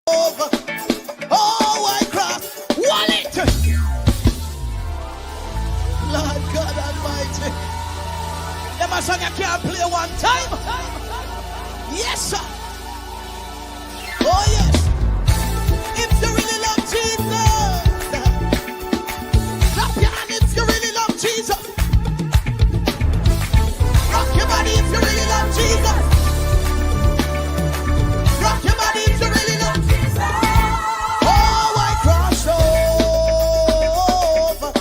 Over. Oh, I cross. Wallet. Lord God Almighty. Them a song I can't play one time. Yes, sir. Oh, yes. If you really love Jesus, clap your hand if you really love Jesus. Rock your body if you really love Jesus. Rock your body if you really love Jesus. Oh, I cross over.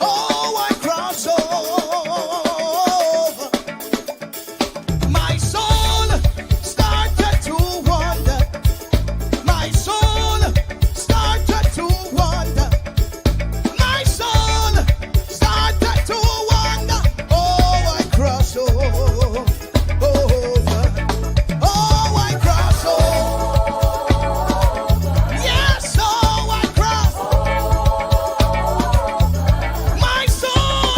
Oh, I cross over. My soul started to wander. My soul started to wander. My soul started to wander. Oh, I cross over. Oh, I cross over. Yes, oh, I cross. My soul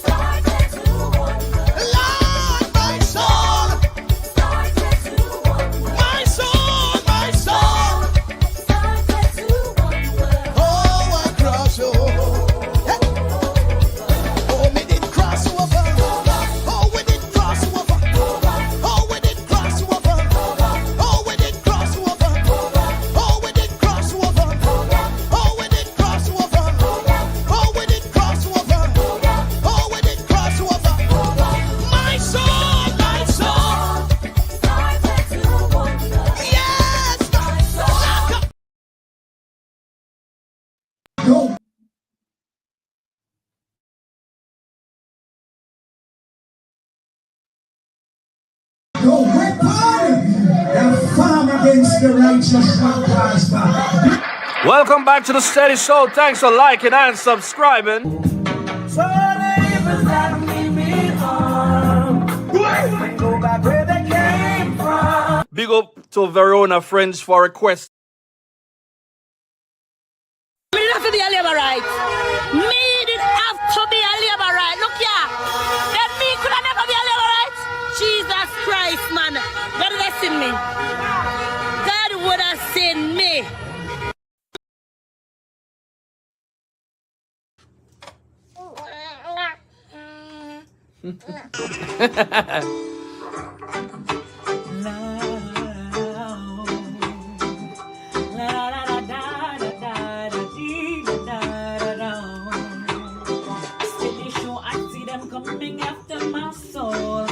started to wander. Lord, my soul started to wander. My soul started to wander. Oh, I cross over. Oh, we did cross over. Oh, we did cross over. Oh, we did cross over. Oh, we did cross over. Oh, we did cross over. Oh, we did cross over. Oh, we did cross over. Oh, we did cross over. My soul started to wander. Yes, my soul. Go weapon and farm against the righteous shall prosper. Welcome back to the Steady Show. Thanks for liking and subscribing. So neighbors that mean me harm, go back where they came from. Big up to Verona Friends for request. Me didn't have to be a Labourite. Me didn't have to be a Labourite. Look here. Then me could have never be a Labourite. Jesus Christ, man. God would have seen me. God would have seen me. Steady show, I see them coming after my soul,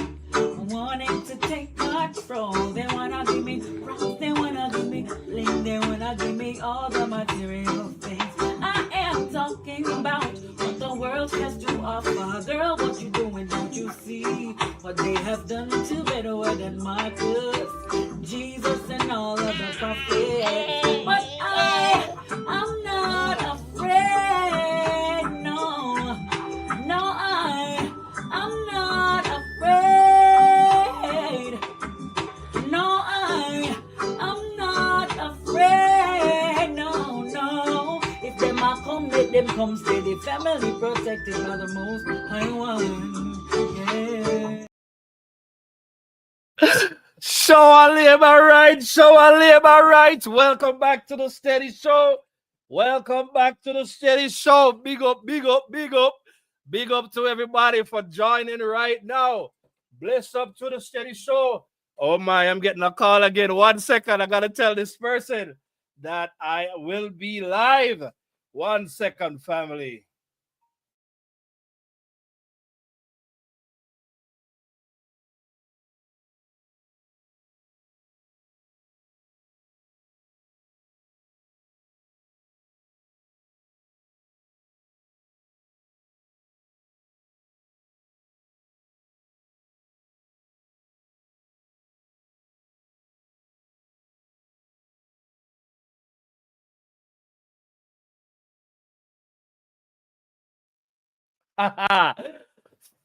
wanting to take control. They wanna give me props, they wanna give me bling, they wanna give me all the material things. I am talking about what the world has to offer. Girl, what you doing? Don't you see what they have done to better word than Marcus, Jesus, and all of the prophets? But I'm not afraid. No, I'm not afraid. No, I'm not afraid. No. If them a come, let them come steady. Family protected by the most high one. Yeah. Show a labor right. Show a labor right. Welcome back to the Steady Show. Welcome back to the Steady Show. Big up, big up, big up. Big up to everybody for joining right now. Bless up to the Steady Show. Oh my, I'm getting a call again. 1 second. I got to tell this person that I will be live. 1 second, family.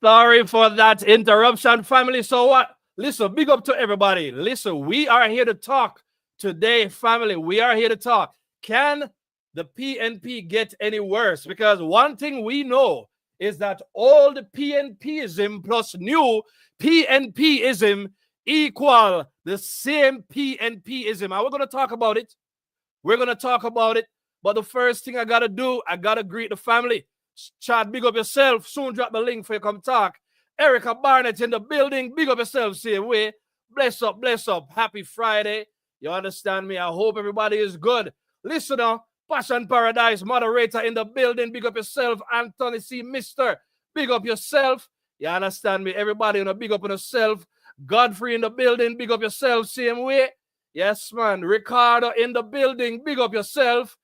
Sorry for that interruption, family. So what? Listen, big up to everybody. Listen, we are here to talk today, family. We are here to talk. Can the PNP get any worse? Because one thing we know is that old PNPism plus new PNPism equal the same PNPism. And we're going to talk about it. We're going to talk about it. But the first thing I got to do, I got to greet the family. Chad, big up yourself. Soon drop the link for you come talk. Erica Barnett in the building. Big up yourself, same way. Bless up, bless up. Happy Friday. You understand me? I hope everybody is good. Listen now. Passion Paradise moderator in the building. Big up yourself. Anthony C. Mister. Big up yourself. You understand me? Everybody, you know, big up on yourself. Godfrey in the building. Big up yourself. Same way. Yes, man. Ricardo in the building. Big up yourself.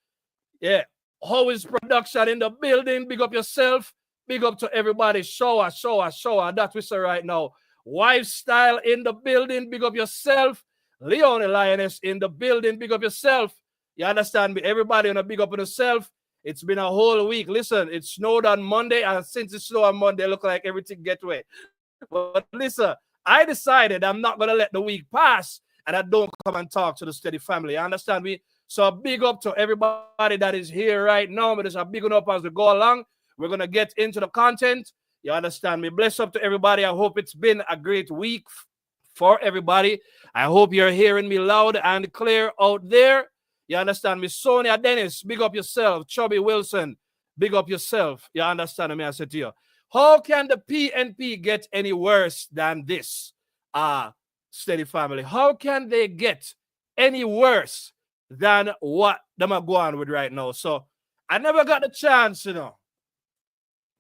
Yeah. How is production in the building? Big up yourself. Big up to everybody. Shower. That's we say right now. Lifestyle in the building. Big up yourself. Leone Lioness in the building. Big up yourself. You understand me? Everybody on a big up on yourself. It's been a whole week. Listen, it snowed on Monday, and since it snowed on Monday, it look like everything get wet. But listen, I decided I'm not going to let the week pass, and I don't come and talk to the steady family. You understand me? So big up to everybody that is here right now. But it's a big up as we go along. We're going to get into the content. You understand me? Bless up to everybody. I hope it's been a great week for everybody. I hope you're hearing me loud and clear out there. You understand me? Sonia Dennis, big up yourself. Chubby Wilson, big up yourself. You understand me? I said to you, how can the PNP get any worse than this? Steady family. How can they get any worse than what them are going with right now? So I never got the chance, you know,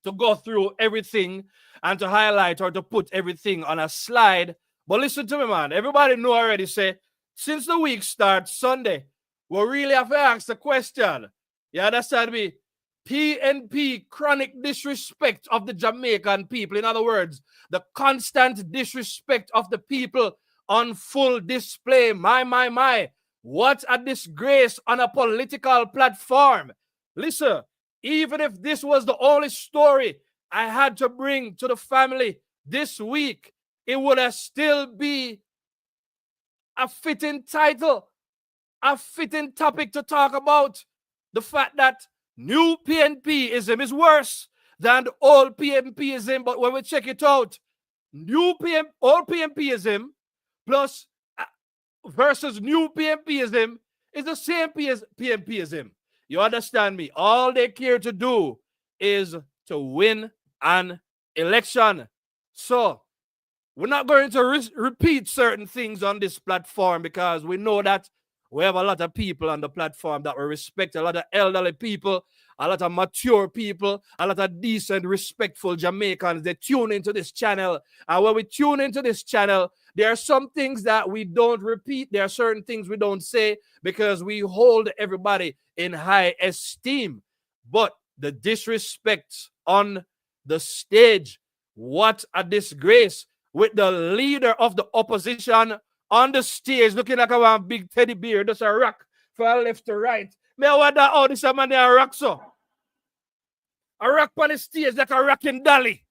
to go through everything and to highlight or to put everything on a slide. But listen to me, man. Everybody know already, say, since the week starts Sunday, we really have to ask the question. You understand me? PNP chronic disrespect of the Jamaican people. In other words, the constant disrespect of the people on full display. My. What a disgrace on a political platform. Listen, even if this was the only story I had to bring to the family this week, it would have still be a fitting title, a fitting topic to talk about. The fact that new PNPism is worse than the old PNPism. But when we check it out, old PNPism plus versus new PNPism is the same PNPism. You understand me? All they care to do is to win an election. So we're not going to repeat certain things on this platform because we know that we have a lot of people on the platform that we respect, a lot of elderly people, a lot of mature people, a lot of decent, respectful Jamaicans. They tune into this channel. And when we tune into this channel, there are some things that we don't repeat. There are certain things we don't say because we hold everybody in high esteem. But the disrespect on the stage, what a disgrace, with the leader of the opposition on the stage looking like a one big teddy bear, just a rock from left to right. Me I wonder how this man there a rock so. A rock on the stage like a rocking dolly.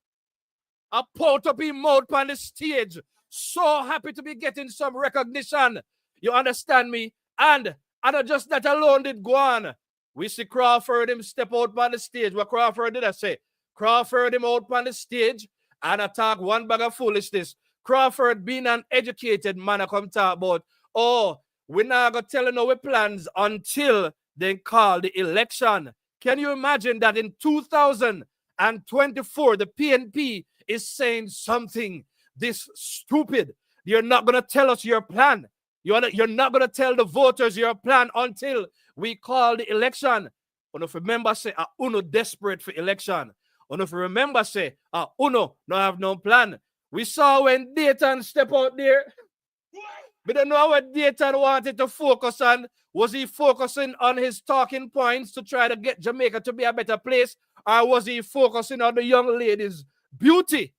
A pout up his mouth on the stage. So happy to be getting some recognition. You understand me? And not just that alone did go on. We see Crawford him step out on the stage. What Crawford did I say? Crawford him out on the stage and attack one bag of foolishness. Crawford being an educated man, I come talk about, oh, we're not going to tell you our plans until they call the election. Can you imagine that in 2024, the PNP is saying something this stupid? You're not going to tell us your plan. You're not going to tell the voters your plan until we call the election. And if you remember, say, Uno desperate for election. And if you remember, say, Uno no have no plan. We saw when Dayton step out there. We don't know what Dayton wanted to focus on. Was he focusing on his talking points to try to get Jamaica to be a better place? Or was he focusing on the young lady's beauty?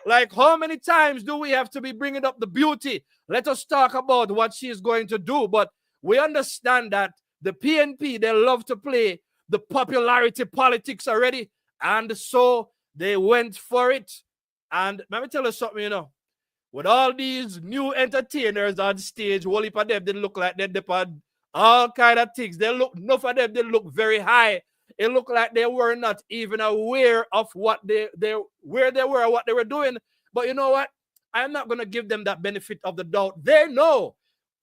Like, how many times do we have to be bringing up the beauty? Let us talk about what she is going to do. But we understand that the PNP, they love to play the popularity politics already. And so they went for it. And let me tell you something, you know. With all these new entertainers on stage, one of them didn't look like they depend all kind of things. They look, enough of them, they look very high it looked like they were not even aware of what where they were, what they were doing. But you know what? I'm not going to give them that benefit of the doubt. They know.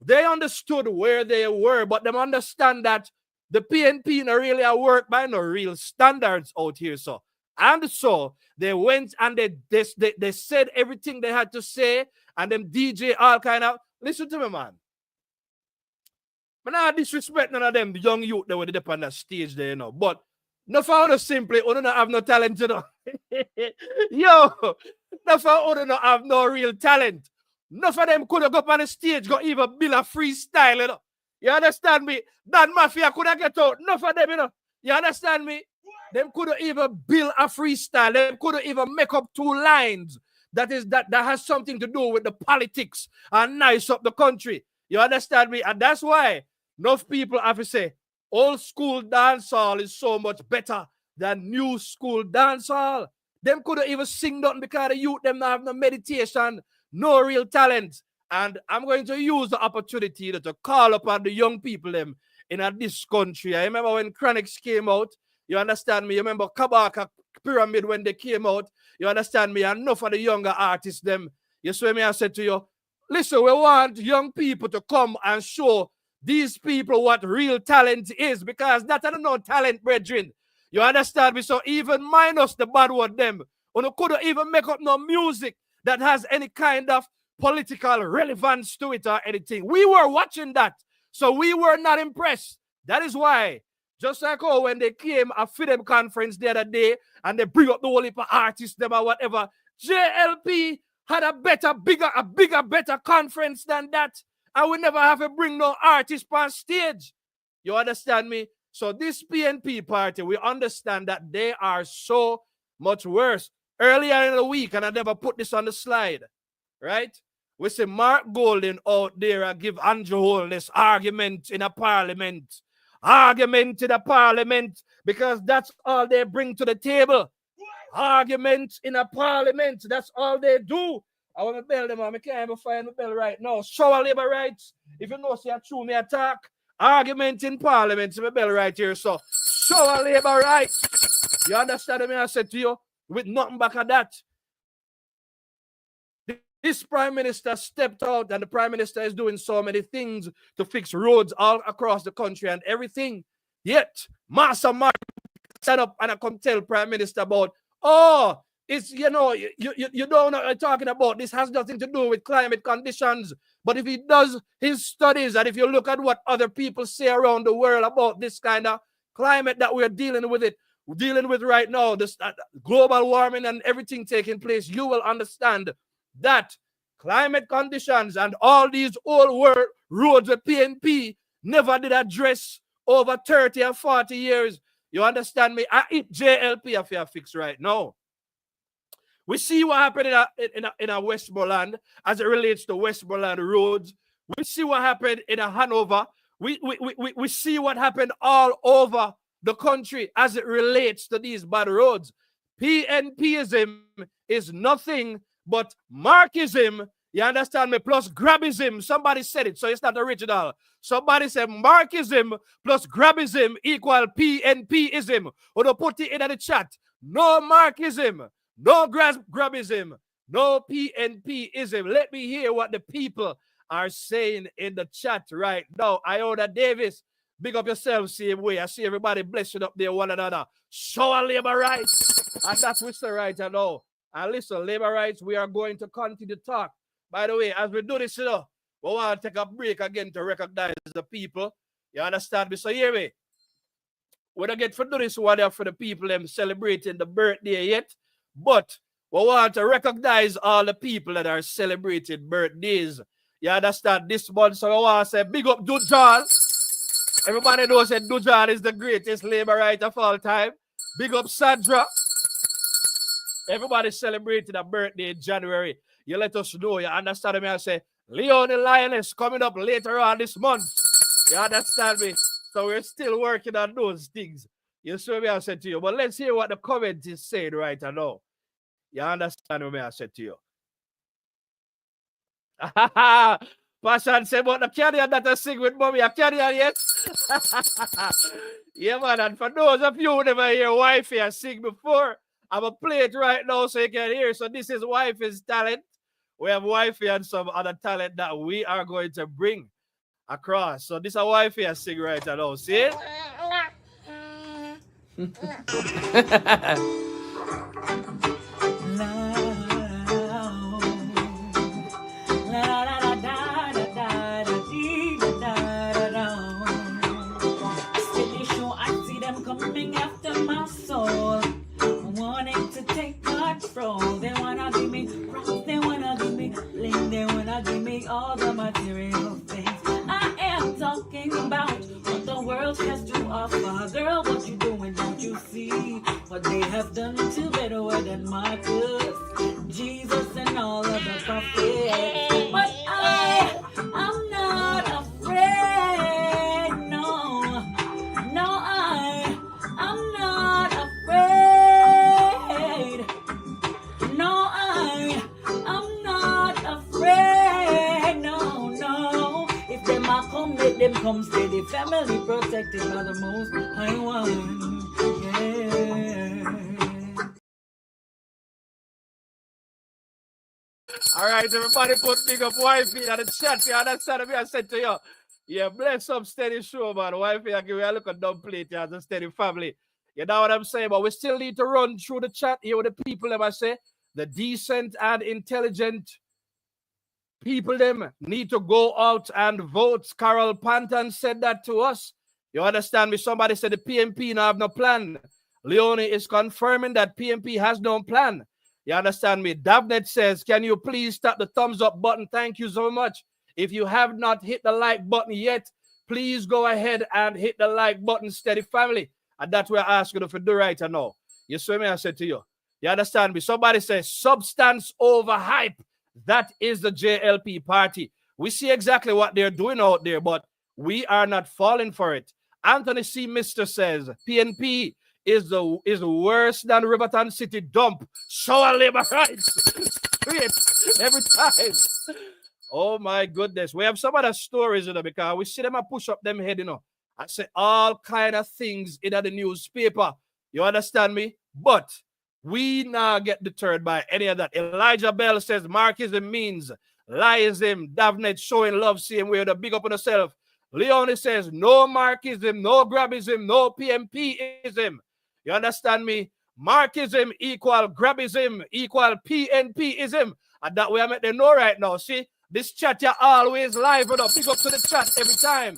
They understood where they were, but them understand that the PNP no really work by no real standards out here. So, and so they went and they said everything they had to say, and them DJ all kind of, listen to me, man. But I disrespect none of them young youth that were up on that stage there, you know. But no for simply, you don't have no talent, you know. Yo, no for you don't have no real talent. None of them could have got on the stage, go even build a freestyle, you know. You understand me? That mafia could have get out. None of them, you know. You understand me? Them could have even build a freestyle. Them could have even make up 2 lines that has something to do with the politics and nice up the country. You understand me? And that's why enough people have to say old school dancehall is so much better than new school dancehall. Them couldn't even sing nothing because the youth them not have no meditation, no real talent. And I'm going to use the opportunity to call upon the young people them in this country. I remember when Chronics came out, you understand me? You remember Kabaka Pyramid when they came out, you understand me? Enough of the younger artists them, you see me, I said to you, listen, we want young people to come and show these people what real talent is, because that I don't know talent, brethren. You understand me? So even minus the bad word them, you couldn't even make up no music that has any kind of political relevance to it or anything. We were watching that, so we were not impressed. That is why, just like how when they came at FIDEM conference the other day and they bring up the whole heap of artists them or whatever, JLP had a bigger, better conference than that. I would never have to bring no artist on stage. You understand me? So this PNP party, we understand that they are so much worse. Earlier in the week, and I never put this on the slide, right? We see Mark Golden out there and give Andrew Holness argument in a parliament. Argument in a parliament, because that's all they bring to the table. Argument in a parliament. That's all they do. I want to bell them, I can't even find the bell right now. Show our labor rights. If you know, see a true me attack. Argument in parliament. See my bell right here. So, show our labor rights. You understand me? I said to you, with nothing back of that. This prime minister stepped out, and the prime minister is doing so many things to fix roads all across the country and everything. Yet, Master Mark stand up and I come tell prime minister about, oh, it's, you know, you don't know what I'm talking about. This has nothing to do with climate conditions. But if he does his studies, and if you look at what other people say around the world about this kind of climate that we're dealing with right now, this global warming and everything taking place, you will understand that climate conditions and all these old world roads with PNP never did address over 30 or 40 years. You understand me? I eat JLP if you fix right now. We see what happened in a Westmoreland as it relates to Westmoreland roads. We see what happened in a Hanover. We see what happened all over the country as it relates to these bad roads. PNPism is nothing but Marxism, you understand me, plus Grabism. Somebody said it, so it's not original. Somebody said Marxism plus Grabism equal PNPism. Or to put it in the chat. No Marxism, no Grabism, no PNPism. Let me hear what the people are saying in the chat right now. Iona Davis, big up yourself same way. I see everybody blessing up there one another. Show our labor rights. And that's what's the right I know. And listen, labor rights, we are going to continue to talk. By the way, as we do this, you know, we want to take a break again to recognize the people. You understand me? So here we don't get to do this one for the people them celebrating the birthday yet, but we want to recognize all the people that are celebrating birthdays. You understand this month? So we want to say big up Dujal. Everybody knows that Dujal is the greatest labor right of all time. Big up Sandra. Everybody celebrating a birthday in January. You let us know. You understand me? I say, Leon the Lioness coming up later on this month. You understand me? So we're still working on those things. You see what I said to you. But let's hear what the comment is saying right now. You understand what I said to you. Passion say, but the carrier that I sing with mommy, a carrier yet? Yeah, man, and for those of you who never hear Wifey I sing before, I'm going to play it right now so you can hear. So this is Wifey's talent. We have Wifey and some other talent that we are going to bring across. So this is a Wifey I sing right now. See it? Coming after my soul, wanting to take control. They wanna give me props, they wanna give me bling, they wanna give me all the material things. I am talking about what the world has to offer. Girl, what you doing? Don't you see what they have done to better than Marcus, Jesus, and all of the prophets? But I'm not afraid. No, I'm not afraid. No, I'm not afraid. No. If them a come, let them come steady. Family protected by the most high one. Yeah. All right, everybody put big up Wifey in the chat. You understand me? I said to you, yeah, bless up steady show, man. Wifey, I give you a look at dumb plate here as a steady family. You know what I'm saying? But we still need to run through the chat here with the people, them I say. The decent and intelligent people, them need to go out and vote. Carol Panton said that to us. You understand me? Somebody said the PNP now have no plan. Leone is confirming that PNP has no plan. You understand me? Davnet says, can you please tap the thumbs up button? Thank you so much. If you have not hit the like button yet, please go ahead and hit the like button, steady family. And that's what I ask you to do right now. You see me? I said to you. You understand me? Somebody says substance over hype. That is the JLP party. We see exactly what they're doing out there, but we are not falling for it. Anthony C. Mister says PNP is worse than Riverton City dump. Show our labor rights. Straight every time. Oh my goodness. We have some other stories, you know, because we see them and push up them head, you know. I say all kind of things in the newspaper. You understand me? But we now get deterred by any of that. Elijah Bell says Marxism means liism. Davnet showing love, same way to big up on herself. Leone says no Marxism, no Grabism, no PNPism. You understand me? Marxism equal Grabism equal PNPism. And that way I make them know right now. See, this chat you always live with us. Pick up to the chat every time.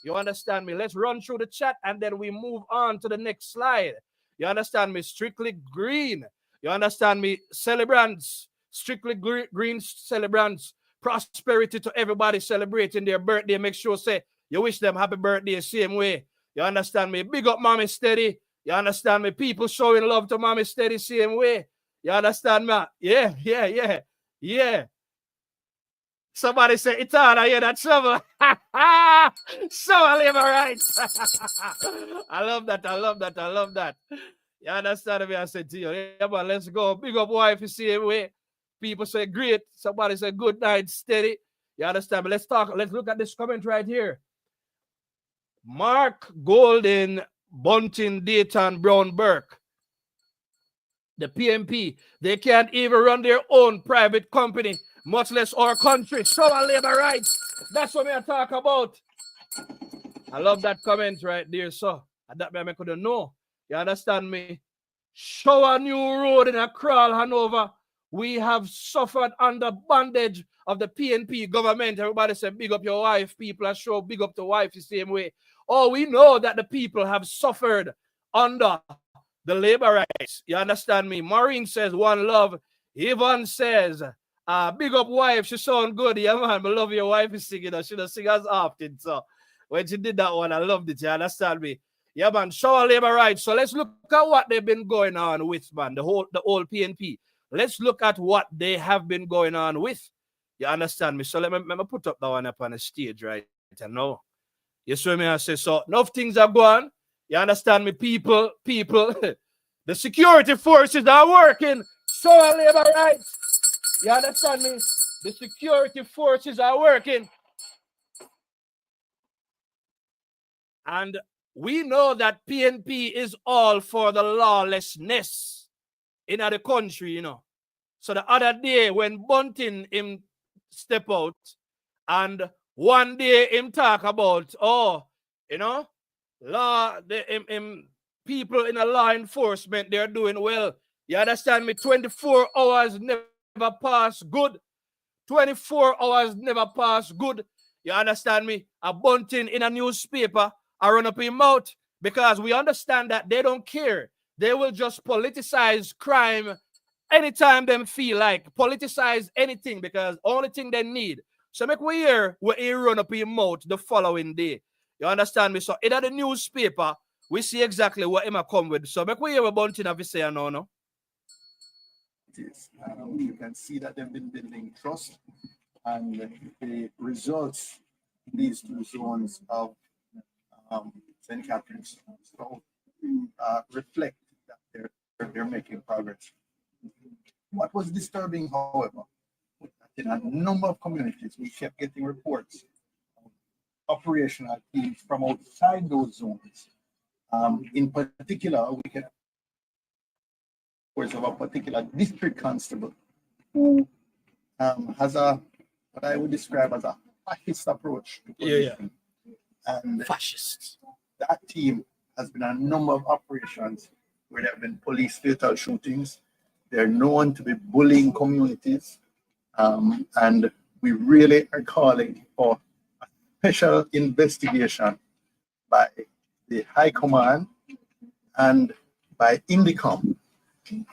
You understand me? Let's run through the chat and then we move on to the next slide. You understand me? Strictly green. You understand me? Celebrants. Strictly green celebrants. Prosperity to everybody celebrating their birthday. Make sure say you wish them happy birthday same way. You understand me? Big up Mommy Steady. You understand me? People showing love to Mommy Steady same way. You understand me? Yeah. Somebody say it's on. I hear that shovel. So I live all right. I love that. You understand me? I said to you, yeah, but let's go. Big up Wifey same way. People say great. Somebody say good night, steady. You understand me? Let's talk. Let's look at this comment right here. Mark Golden, Bunting, Dayton, Brown, Burke. The PNP, they can't even run their own private company, much less our country. Show our labor rights. That's what I talk about. I love that comment right there, so that I couldn't know. You understand me? Show a new road in a crawl, Hanover. We have suffered under bondage of the PNP government. Everybody say big up your wife. People are show big up the wife the same way. Oh, we know that the people have suffered under the labor rights. You understand me? Maureen says one love. Yvonne says, big up wife. She sound good. Yeah, man. I love your wife is singing. She doesn't sing as often. So when she did that one, I loved it. You understand me? Yeah, man. Show our labor rights. So let's look at what they've been going on with, man. The whole PNP. Let's look at what they have been going on with. You understand me? So let me put up that one up on the stage right now. You see me? I say, so enough things are going. You understand me? People, the security forces are working. Show our labor rights. You understand me? The security forces are working. And we know that PNP is all for the lawlessness in the country, you know. So the other day when Bunting him step out, and one day him talk about, you know, people in a law enforcement, they're doing well. You understand me? 24 hours never pass good. 24 hours never pass good. You understand me? A Bunting in a newspaper, I run up his mouth, because we understand that they don't care. They will just politicize crime anytime them feel like, politicize anything, because only thing they need. So make we hear where he run up his mouth the following day. You understand me? So in the newspaper, we see exactly what him come with. So make we hear what Bunting have to say now, no? You can see that they've been building trust, and the results in these two zones of St. Catherine's reflect that they're making progress. What was disturbing, however, in a number of communities, we kept getting reports of operational teams from outside those zones. In particular, we get reports of a particular district constable who has what I would describe as a fascist approach to policing. And fascist. That team has been a number of operations where there have been police fatal shootings. They're known to be bullying communities. And we really are calling for a special investigation by the High Command and by INDICOM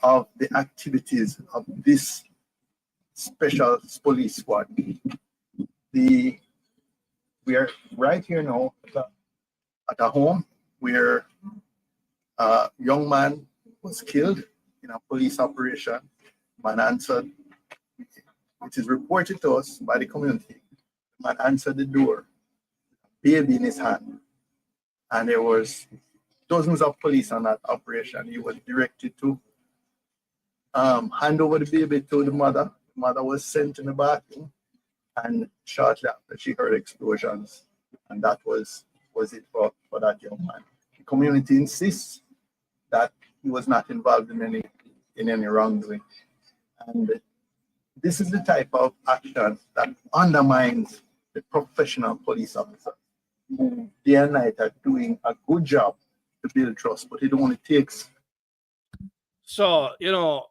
of the activities of this special police squad. We are right here now at a home where a young man was killed in a police operation. Man answered, it is reported to us by the community. Man answered the door, baby in his hand, and there was dozens of police on that operation. He was directed to hand over the baby to the mother. The mother was sent in the bathroom, and shortly after she heard explosions, and that was it for that young man. The community insists that he was not involved in any wrongdoing, and this is the type of action that undermines the professional police officer who day and night are doing a good job to build trust, but it only takes. So, you know,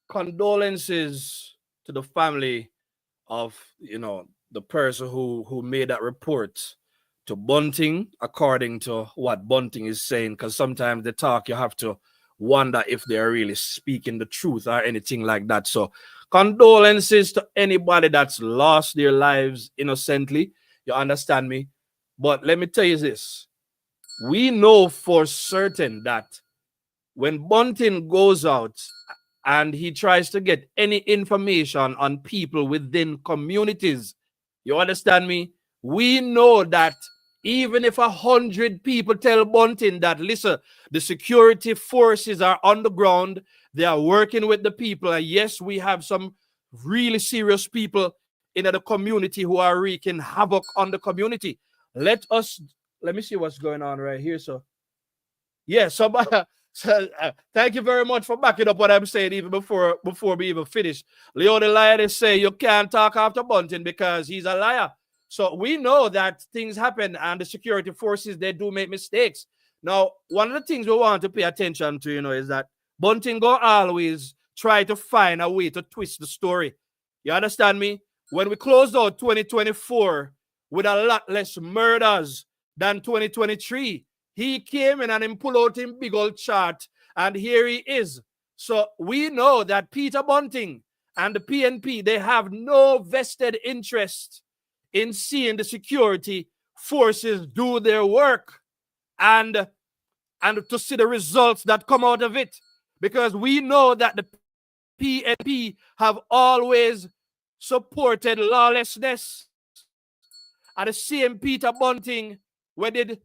condolences to the family of, you know, the person who made that report to Bunting, according to what Bunting is saying, because sometimes the talk, you have to wonder if they're really speaking the truth or anything like that. So condolences to anybody that's lost their lives innocently. You understand me? But let me tell you this. We know for certain that when Bunting goes out and he tries to get any information on people within communities, you understand me? We know that even if 100 people tell Bunting that, listen, the security forces are on the ground, they are working with the people, and yes, we have some really serious people in the community who are wreaking havoc on the community. Let me see what's going on right here. So, yeah, thank you very much for backing up what I'm saying even before we even finish. Leo the liar, they say you can't talk after Bunting because he's a liar. So we know that things happen and the security forces, they do make mistakes. Now, one of the things we want to pay attention to, you know, is that Bunting go always try to find a way to twist the story. You understand me? When we closed out 2024 with a lot less murders than 2023, he came in and he pulled out him big old chart, and here he is. So we know that Peter Bunting and the PNP, they have no vested interest in seeing the security forces do their work and to see the results that come out of it. Because we know that the PNP have always supported lawlessness. And the same Peter Bunting, where they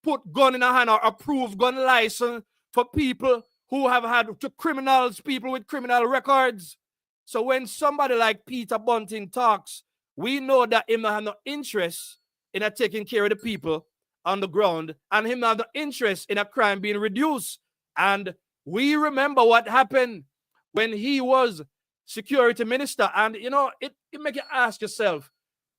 put gun in a hand or approve gun license for people who have had to criminals, people with criminal records. So when somebody like Peter Bunting talks, we know that he have no interest in taking care of the people on the ground and him have the interest in a crime being reduced. And we remember what happened when he was security minister. And, you know, it make you ask yourself,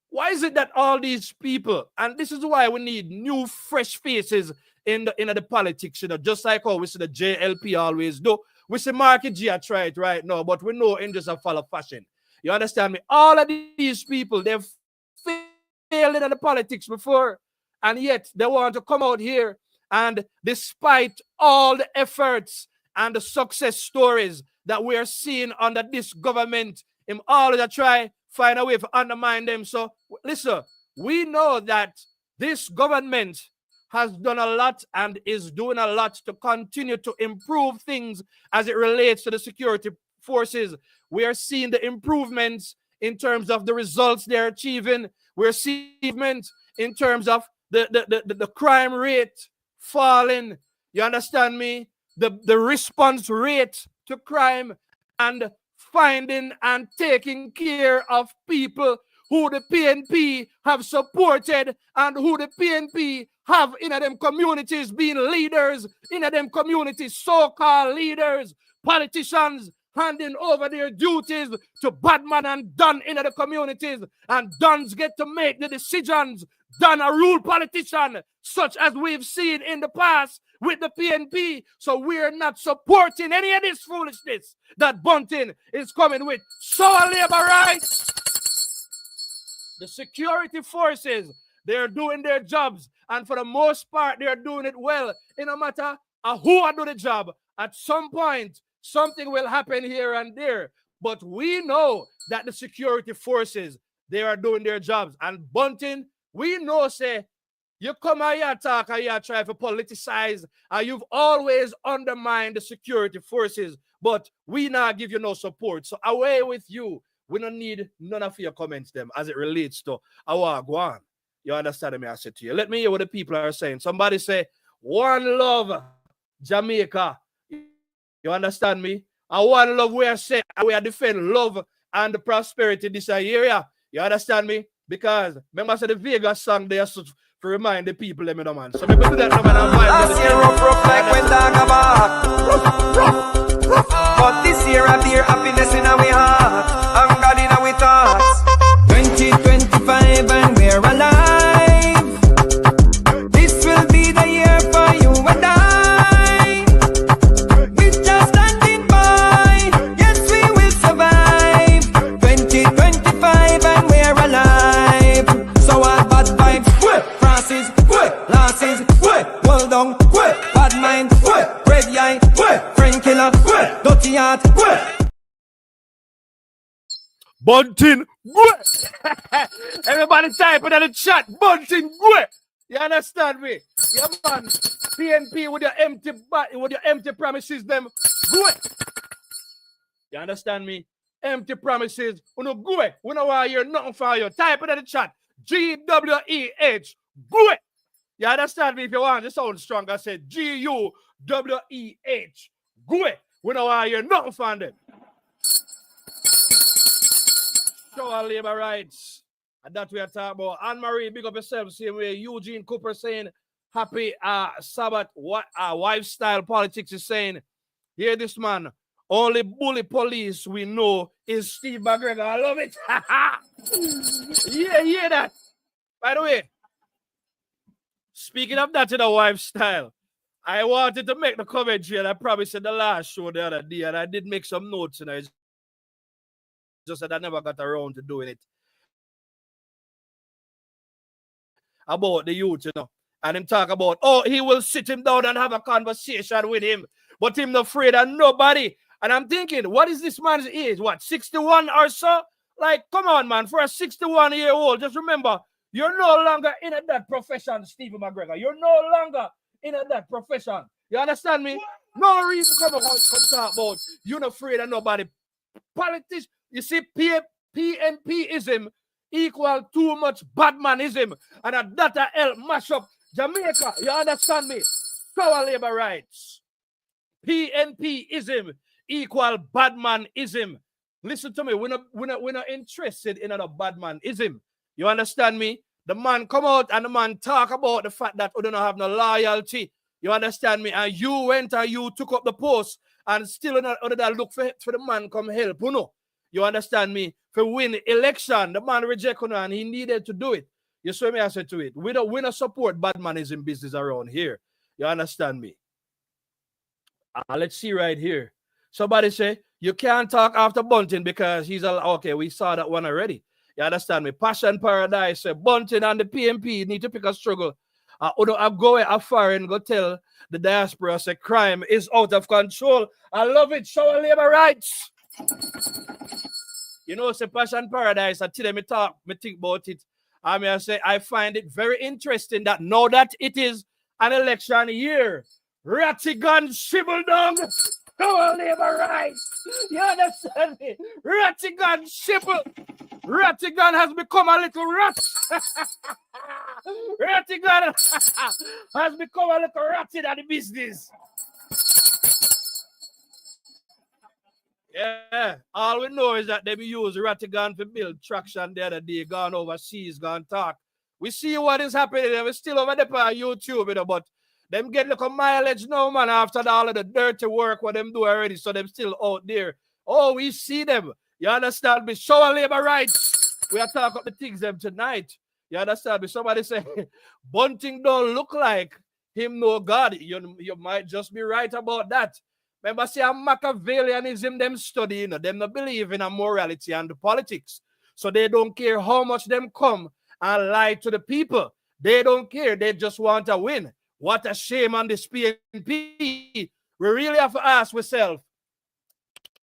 why is it that all these people, and this is why we need new, fresh faces in the politics, you know, just like how we see the JLP always do. We see Marky G try it right now, but we know in just a follow fashion. You understand me? All of these people, they've failed in the politics before, and yet they want to come out here, and despite all the efforts and the success stories that we are seeing under this government, him all that try find a way to undermine them. So listen, we know that this government has done a lot and is doing a lot to continue to improve things as it relates to the security forces. We are seeing the improvements in terms of the results they're achieving. We're seeing improvements in terms of the crime rate falling. You understand me? The response rate to crime, and finding and taking care of people who the PNP have supported and who the PNP have in them communities being leaders, in them communities, so-called leaders, politicians handing over their duties to badman and Don in the communities, and Dons get to make the decisions. Don a rule politician, such as we've seen in the past with the PNP. So we're not supporting any of this foolishness that Bunting is coming with. So labor rights, the security forces, they're doing their jobs, and for the most part, they're doing it well. It no matter who I do the job, at some point, something will happen here and there. But we know that the security forces, they are doing their jobs. And Bunting, we know, say, you come here talk and you try to politicize, and you've always undermined the security forces, but we not give you no support. So away with you. We don't need none of your comments them as it relates to our Guan. You understand me? I said to you. Let me hear what the people are saying. Somebody say, one love, Jamaica. You understand me? And one love we are saying, we are defend love and the prosperity in this area. You understand me? Because remember I said the Vegas song there to remind the people, let me know, man. So maybe do that now, man. Last year rough like when dog back. But this year I feel happiness in our heart and God in our thoughts. 2025 and we're alive. This will be the year for you and I. We just standing by. Yes, we will survive. 2025 and we're alive. So our bad vibes, crosses, losses, well done, bad mind, red eye, friend killer, dirty heart. Bunting, everybody type it in the chat. Bunting, you understand me? Yeah, man. PNP with your empty promises, them. You understand me? Empty promises. We no go. We no want to hear nothing from you. Type it in the chat. GWEH. Go. You understand me? If you want to sound strong, I said GUWEH. Go. We no want to hear nothing from them. Show our labor rights. And that we are talking about. Anne-Marie, big up yourself. Same way. Eugene Cooper saying, happy Sabbath. What lifestyle politics is saying. Hear this, man. Only bully police we know is Steve McGregor. I love it. Yeah, hear that. By the way, speaking of that in a lifestyle, I wanted to make the commentary, and I probably said the last show the other day, and I did make some notes, and I just said I never got around to doing it. About the youth, you know. And him talk about, oh, he will sit him down and have a conversation with him, but him not afraid of nobody. And I'm thinking, what is this man's age? What, 61 or so? Like, come on, man, for a 61-year-old, just remember, you're no longer in that profession, Stephen McGregor. You're no longer in that profession. You understand me? No reason to come talk about you're not afraid of nobody. Politics, you see, PNPism equal too much badmanism, and that help mash up Jamaica. You understand me? Our labor rights. PNPism equal badmanism. Listen to me. We're not interested in a badmanism. You understand me? The man come out and the man talk about the fact that we don't have no loyalty. You understand me? And you went and you took up the post and still other than look for the man come help. You know? You understand me? For win election, the man reject you and he needed to do it. You saw me answer to it. We don't support bad manism business around here. You understand me? Let's see right here. Somebody say, you can't talk after Bunting because he's okay, we saw that one already. You understand me? Passion Paradise say Bunting and the PNP need to pick a struggle. I go afar and go tell the diaspora say crime is out of control. I love it. Show our labor rights. You know, say Passion Paradise, I tell them me think about it. I say I find it very interesting that now that it is an election year, Rattigan shibble down our labor rights. You understand me? Rattigan shibble. Rattigan has become a little rat. Rattigan has become a little rat in the business. Yeah, all we know is that they use Rattigan to build traction the other day, gone overseas, gone talk. We see what is happening, and we're still over there on YouTube, you know, but them get like a mileage now, man, after all of the dirty work what them do already, so them still out there. Oh, we see them. You understand me? Show our labor rights. We are talking about the things them tonight. You understand me? Somebody say, Bunting don't look like him no God. You might just be right about that. Remember, see, Machiavellianism, them study, you know, them not believe in a morality and the politics. So they don't care how much them come and lie to the people. They don't care. They just want to win. What a shame on this PNP. We really have to ask ourselves,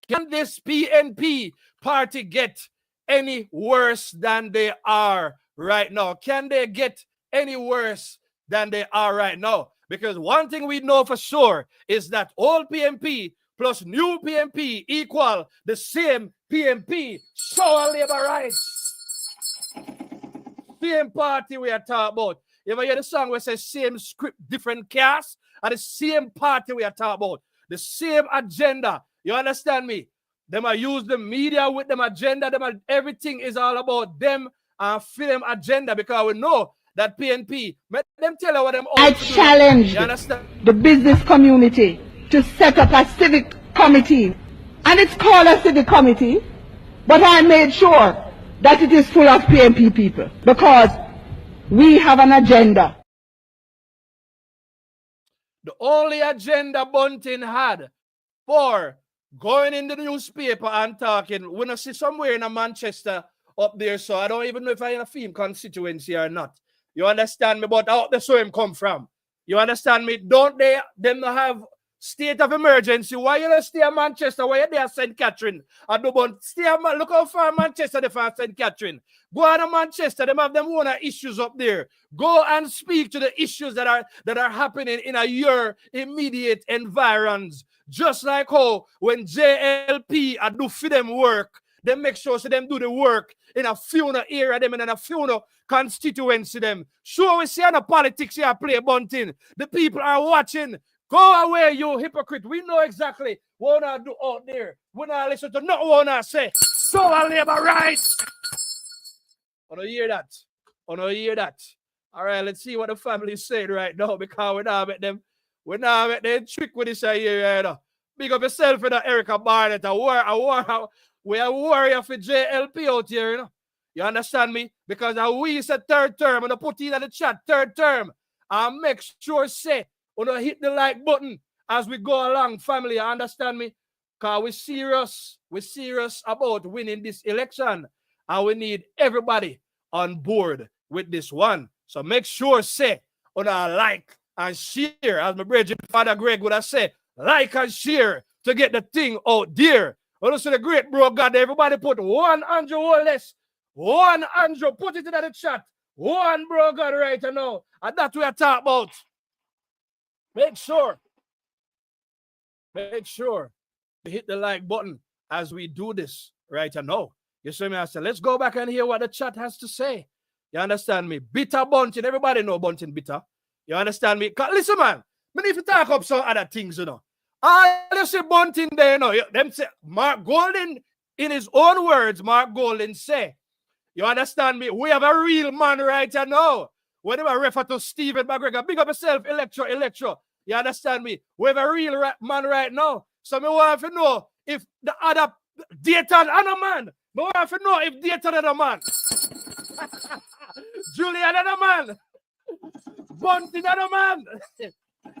can this PNP party get any worse than they are right now? Can they get any worse than they are right now? Because one thing we know for sure is that old PNP plus new PNP equal the same PNP. Show our labor rights. Same party we are talking about. You ever hear the song where it says same script, different cast? And the same party we are talking about. The same agenda. You understand me? Them are use the media with them agenda. Everything is all about them and film agenda because we know that PNP, let them tell you what them I challenged the business community to set up a civic committee. And it's called a civic committee, but I made sure that it is full of PNP people because we have an agenda. The only agenda Bunting had for going in the newspaper and talking, we don't see somewhere in Manchester up there, so I don't even know if I in a film constituency or not. You understand me? But how that's where him come from. You understand me? Don't them have state of emergency? Why you don't stay in Manchester? Why you there at St. Catherine? Look how far Manchester they from St. Catherine. Go on to Manchester, they have them own issues up there. Go and speak to the issues that are happening in your immediate environs. Just like how when JLP do for them work, they make sure so them do the work in a funeral area, them in a funeral constituency them. Sure, we see on the politics here play Bunting. The people are watching. Go away, you hypocrite. We know exactly what I do out there. We not listen to no one I say. So I labor rights. I don't hear that. I don't hear that. All right, let's see what the family is saying right now because we now make them trick with this here. You know. Big up yourself in Erica Barnett. We are warrior for JLP out here, you know. You understand me? Because we said third term, and I put in the chat, third term. And make sure say, hit the like button as we go along, family. You understand me? Because we're serious about winning this election. And we need everybody on board with this one. So make sure say, like and share, as my brother Father Greg would have said, like and share to get the thing out there. Also, the great bro God, everybody put 100 or less. 100, put it in the chat. One bro God right now. And that's what we are talking about. Make sure to hit the like button as we do this right now. You see me? I said, let's go back and hear what the chat has to say. You understand me? Bitter Bunting. Everybody know Bunting bitter. You understand me? Listen, man. I need to talk up some other things, you know. I see Bunting there, you know. Them say, Mark Golden, in his own words, Mark Golden say, You understand me? We have a real man right now. Whenever I refer to Stephen McGregor, big up yourself, Electro. You understand me? We have a real man right now. So me want to know if the other Dayton and a man. Me want to know if Dayton and a man. Julian and a man. Bunting and a man.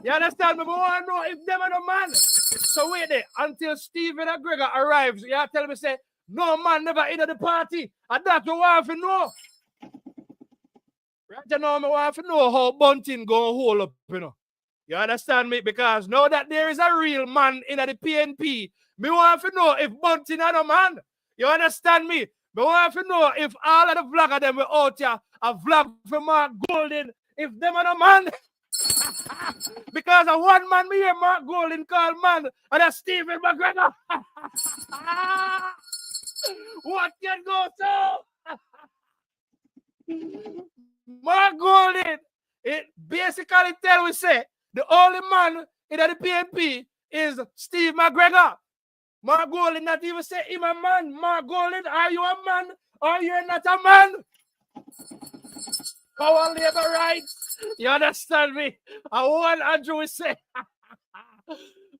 You understand me? Me want to know if them and a man. So wait there until Stephen McGregor arrives. You tell me say, no man never enter the party. And that's what I want to know. Right now, I want to know how Bunting going to hold up, you know. You understand me? Because now that there is a real man in the PNP, me want to know if Bunting and a man. You understand me? Me want to know if all of the vloggers them were out here, a vlog for Mark Golden, if them and a man. Because a one man me hear Mark Golden call man, and that's Stephen McGregor. What can go so? Mark Golden, it basically tell we say the only man in the PNP is Steve McGregor. Mark Golden not even say him a man. Mark Golden, are you a man or you're not a man? Our labor rights. You understand me? I want Andrew will say.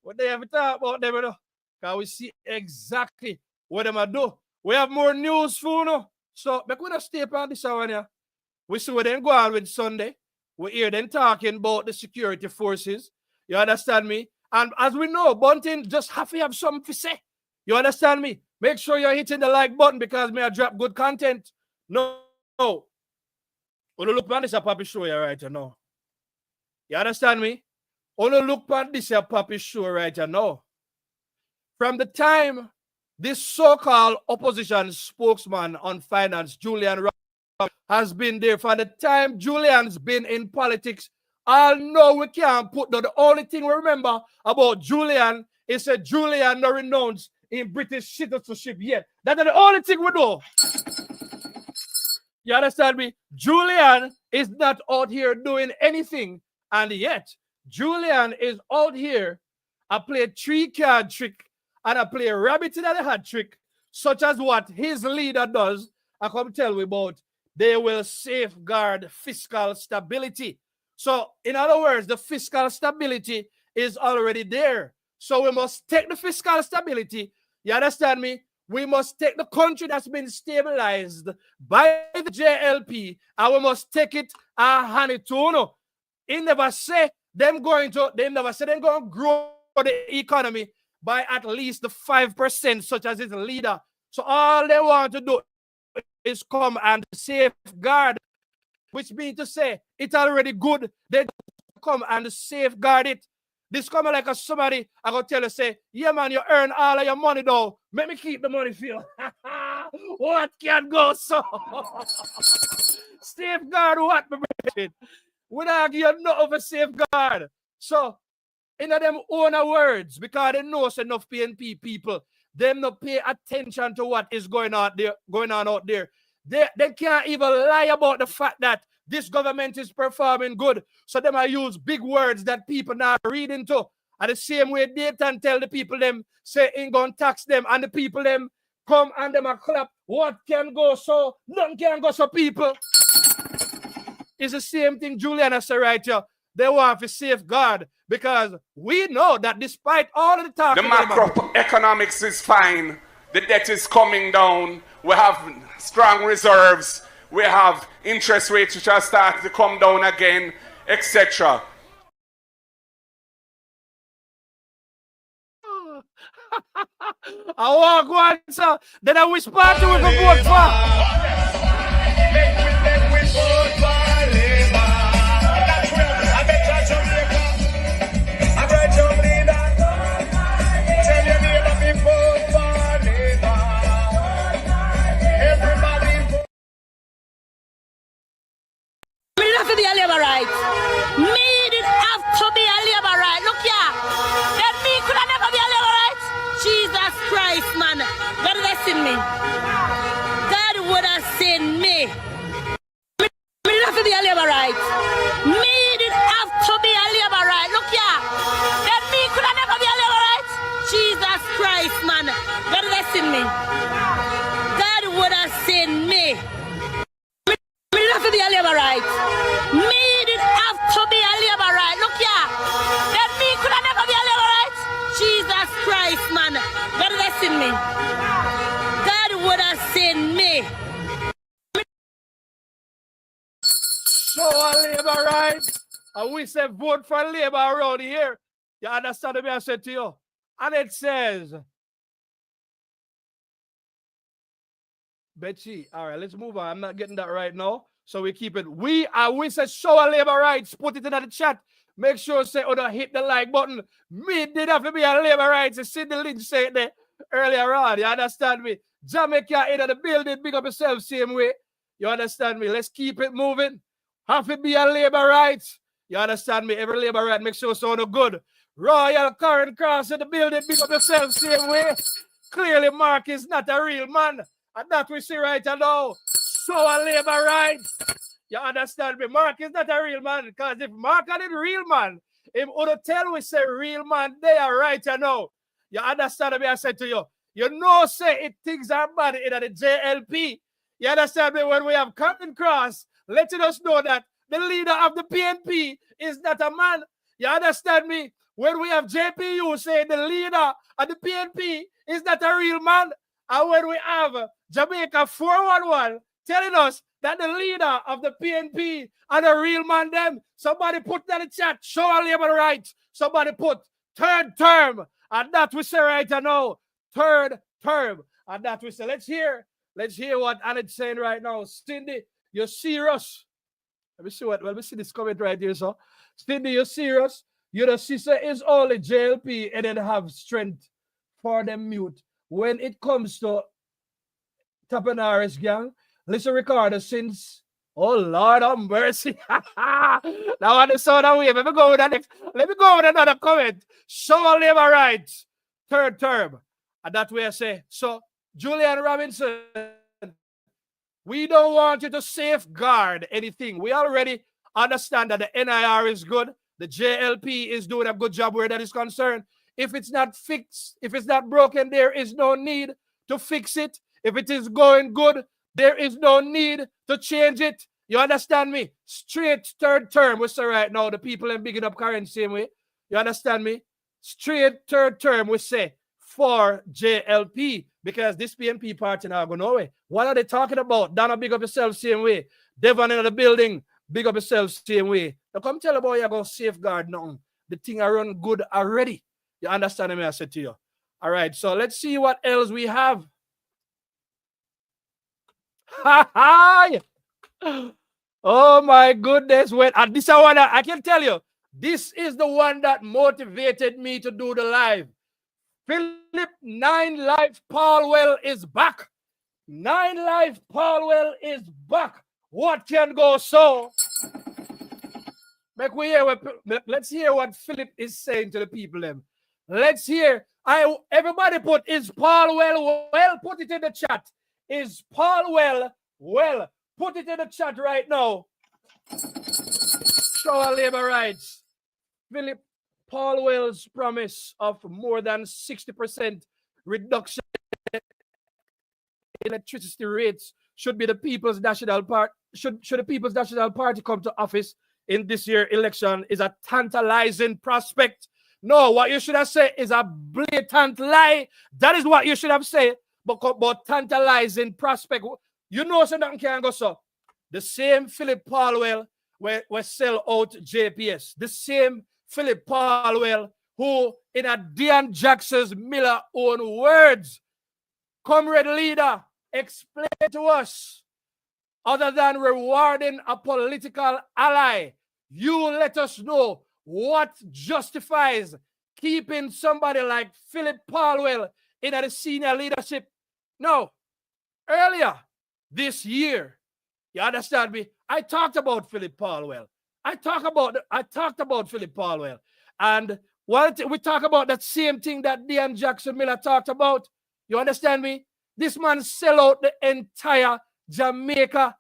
What they have to talk about them, you know? Because we see exactly what them are do. We have more news for you. So, we could stay on this one here. We see what they go on with Sunday. We hear them talking about the security forces. You understand me? And as we know, Bunting just have to have something to say. You understand me? Make sure you're hitting the like button because may I drop good content. No. When you look at this, a puppy show here right now. You understand me? When you look at this, a puppy show right now. From the time this so-called opposition spokesman on finance, Julian has been there, for the time Julian's been in politics, I know we can't put the only thing we remember about Julian is that Julian no renounced in British citizenship yet. That's the only thing we know. You understand me? Julian is not out here doing anything, and yet Julian is out here. I play a 3-card trick and I play a rabbit in the hat trick, such as what his leader does. I come tell you about. They will safeguard fiscal stability. So, in other words, the fiscal stability is already there. So we must take the fiscal stability. You understand me? We must take the country that's been stabilized by the JLP and we must take it and hand it to. They never say they're going to grow the economy by at least the 5%, such as his leader. So all they want to do is come and safeguard, which means to say it's already good. They come and safeguard it. This coming like a somebody, I go tell you, say, yeah, man, you earn all of your money, though. Let me keep the money for you. What can go so? Safeguard what, my brother? We don't give you nothing of a safeguard. So, in them own words, because they know enough PNP people, them not pay attention to what is going on out there. They can't even lie about the fact that this government is performing good. So them I use big words that people now read into. And the same way they can tell the people them, say ain't gonna tax them, and the people them come and them a clap. What can go so? None can go so, people. It's the same thing Julian has said right here. They want to safeguard because we know that despite all of the talk, the macroeconomics is fine. The debt is coming down. We have strong reserves. We have interest rates which are starting to come down again, etc. I walk one, sir. Then I whisper to him the vote for. To be a labor right. Me did have to be a labor right. Look here. Then me could have never be a labor right. Jesus Christ, man. God would have seen me. God would have seen me. Me did have to be a labor right. Me did have to be a labor right. Look here. Then me could have never be a labor right. Jesus Christ, man. God would have seen me. God would have seen me. me. God would have seen me. Show a labor rights. And we say vote for labor around here. You understand what I said to you? And it says, Betsy, all right, let's move on. I'm not getting that right now. So we keep it. We say show a labor rights. Put it in the chat. Make sure say, hit the like button. Me did have to be a labor rights. You see the link say it there earlier on. You understand me? Jamaica in the building. Big up yourself same way. You understand me? Let's keep it moving. Have to be a labor rights. You understand me? Every labor right, make sure so good. Royal Current Cross in the building. Big up yourself same way. Clearly, Mark is not a real man. And that we see right now. So a labor rights. You understand me? Mark is not a real man. Because if Mark had a real man, if would tell we say real man, they are right now. You understand me? I said to you. You know, say it things are bad in the JLP. You understand me? When we have Current Cross, letting us know that the leader of the PNP is not a man. You understand me? When we have JPU saying the leader of the PNP is not a real man. And when we have Jamaica 411 telling us that the leader of the PNP and a real man them, somebody put that in the chat, show a labor rights. Somebody put third term. And that we say right now. Third term. And that we say, let's hear what Annette's saying right now. Cindy, you're serious. Let me see this comment right here, so. Cindy, you're serious? You're the sister is only JLP and then have strength for them mute. When it comes to Tapanaris gang, listen, Ricardo, since, oh Lord have mercy. Now on the sound of wave, let me go with another comment. Show labor rights, third term. And that way I say, so Julian Robinson, we don't want you to safeguard anything. We already understand that the NIR is good. The JLP is doing a good job where that is concerned. If it's not fixed, if it's not broken, there is no need to fix it. If it is going good, there is no need to change it. You understand me? Straight third term, we say right now, the people in bigging up currency same way. You understand me? Straight third term, we say, for JLP, because this PNP party now go nowhere. What are they talking about? Donna, big up yourself same way. Devon in the building, big up yourself same way. Now come tell about you're going to safeguard nothing. The thing are run good already. You understand me? I said to you. All right, so let's see what else we have. Hi! Oh my goodness. Wait, and this one I can tell you, this is the one that motivated me to do the live. Phillip 9 Life Paulwell is back. 9 Life Paulwell is back. What can go so? Let's hear what Phillip is saying to the people. Let's hear. Everybody put, is Paulwell well? Put it in the chat. Is Paulwell well? Put it in the chat right now. Show our labor rights. Phillip Paulwell's promise of more than 60% reduction in electricity rates should be the People's National Party. Should the People's National Party come to office in this year's election is a tantalizing prospect. No, what you should have said is a blatant lie. That is what you should have said. But tantalizing prospect. You know, so nothing can go so. The same Phillip Paulwell where sell out JPS. The same Phillip Paulwell who, in a Dean Jackson's Miller own words, comrade leader, explain to us, other than rewarding a political ally, you let us know what justifies keeping somebody like Phillip Paulwell in the senior leadership. No, earlier this year, you understand me? I talked about Phillip Paulwell. I talked about Phillip Paulwell. And we talk about that same thing that Dean Jackson Miller talked about. You understand me? This man sell out the entire Jamaica.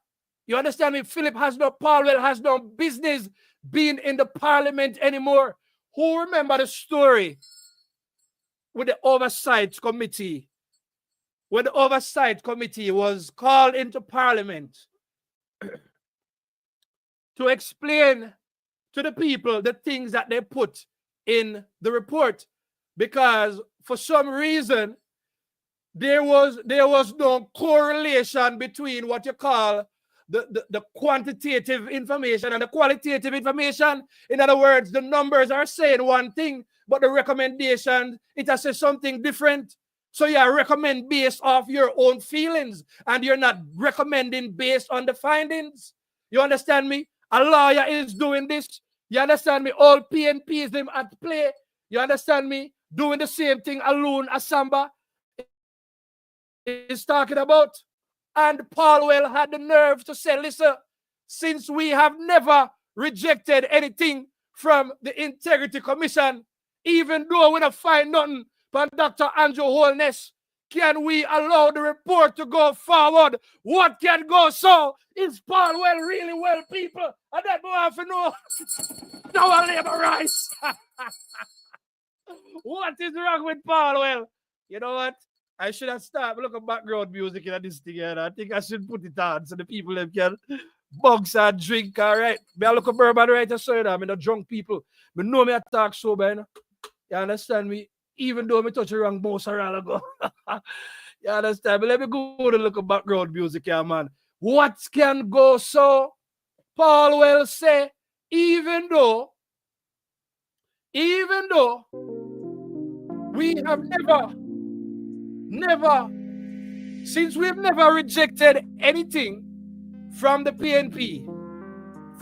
You understand me? Paulwell has no business being in the parliament anymore. Who remember the story with the oversight committee? When the oversight committee was called into parliament to explain to the people the things that they put in the report, because for some reason there was no correlation between what you call the quantitative information and the qualitative information. In other words, the numbers are saying one thing, but the recommendation, it has said something different. So you recommend based off your own feelings, and you're not recommending based on the findings. You understand me? A lawyer is doing this. You understand me? All PNPism at play. You understand me? Doing the same thing alone as Samba is talking about. And Paulwell had the nerve to say, listen, since we have never rejected anything from the Integrity Commission, even though we don't find nothing from Dr. Andrew Holness, can we allow the report to go forward? What can go so? Is Paulwell really well, people? And that boy have to know our labor rights. What is wrong with Paulwell? You know what? I should have started looking background music in this thing. I think I should put it on so the people can bugs and drink. All right. I look at bourbon right so I'm not drunk people. I know me I talk sober. You know? You understand me? Even though I touch the wrong mouse a while ago. You understand? But let me go to look at background music here, man. What can go so? Paulwell say, even though we have never, since we've never rejected anything from the PNP,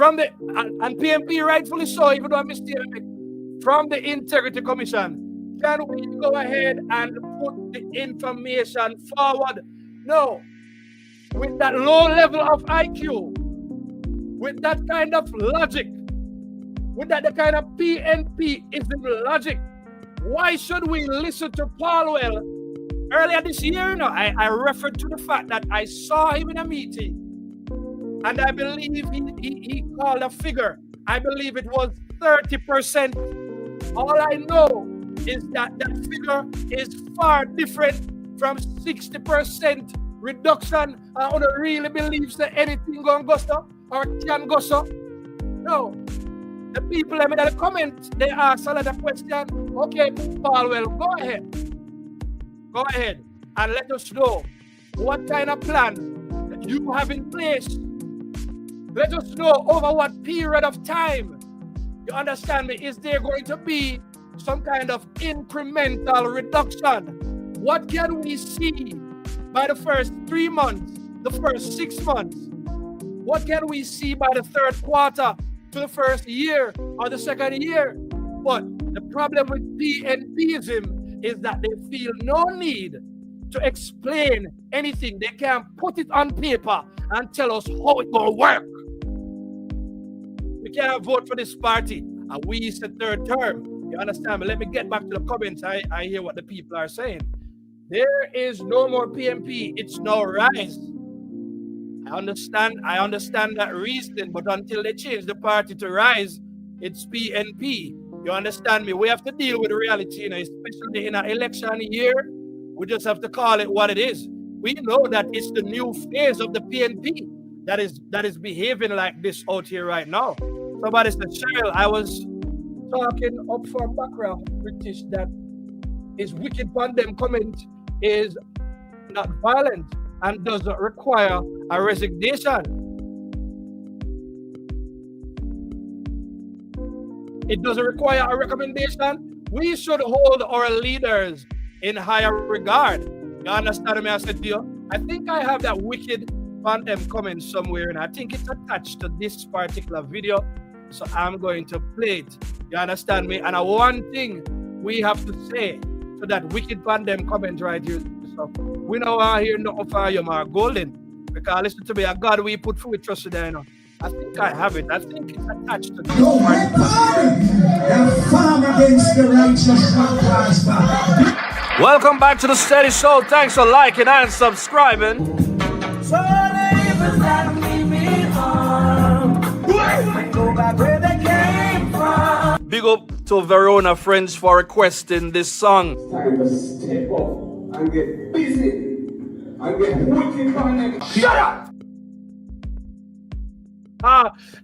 and PNP rightfully so, even though I mistaken, from the Integrity Commission, can we go ahead and put the information forward? No. With that low level of IQ, with that kind of logic, with that kind of PNPism logic, why should we listen to Paulwell? Earlier this year, I referred to the fact that I saw him in a meeting, and I believe he called a figure. I believe it was 30%. All I know is that figure is far different from 60% reduction. I don't really believe that anything going to go so or can go so. No. The people in the comments, they ask a lot of questions. Okay, Paulwell, go ahead and let us know what kind of plan that you have in place. Let us know over what period of time. You understand me? Is there going to be some kind of incremental reduction? What can we see by the first 3 months, the first 6 months? What can we see by the third quarter to the first year or the second year? But the problem with PNPism is that they feel no need to explain anything. They can't put it on paper and tell us how it's going to work. We can't vote for this party and we is the third term. You understand? But let me get back to the comments. I hear what the people are saying. There is no more PNP. It's no rise. I understand that reasoning, but until they change the party to rise, it's PNP. You understand me? We have to deal with reality, especially in an election year. We just have to call it what it is. We know that it's the new phase of the PNP that is behaving like this out here right now. Somebody said, Cheryl, I was talking up from background British that is wicked on them comment is not violent and doesn't require a resignation. It doesn't require a recommendation. We should hold our leaders in higher regard. You understand me? I said to you, I think I have that wicked on them comment somewhere, and I think it's attached to this particular video. So I'm going to play it. You understand me? And one thing we have to say to that wicked pandem comment right here. So we know I hear no offer you are golden. Because listen to me, a God we put through trust today, you know. I think I have it. I think it's attached to this part. Welcome back to the Steady Show. Thanks for liking and subscribing. Big up to Verona Friends for requesting this song. Time to step up and get busy and get wicked on them. Shut up!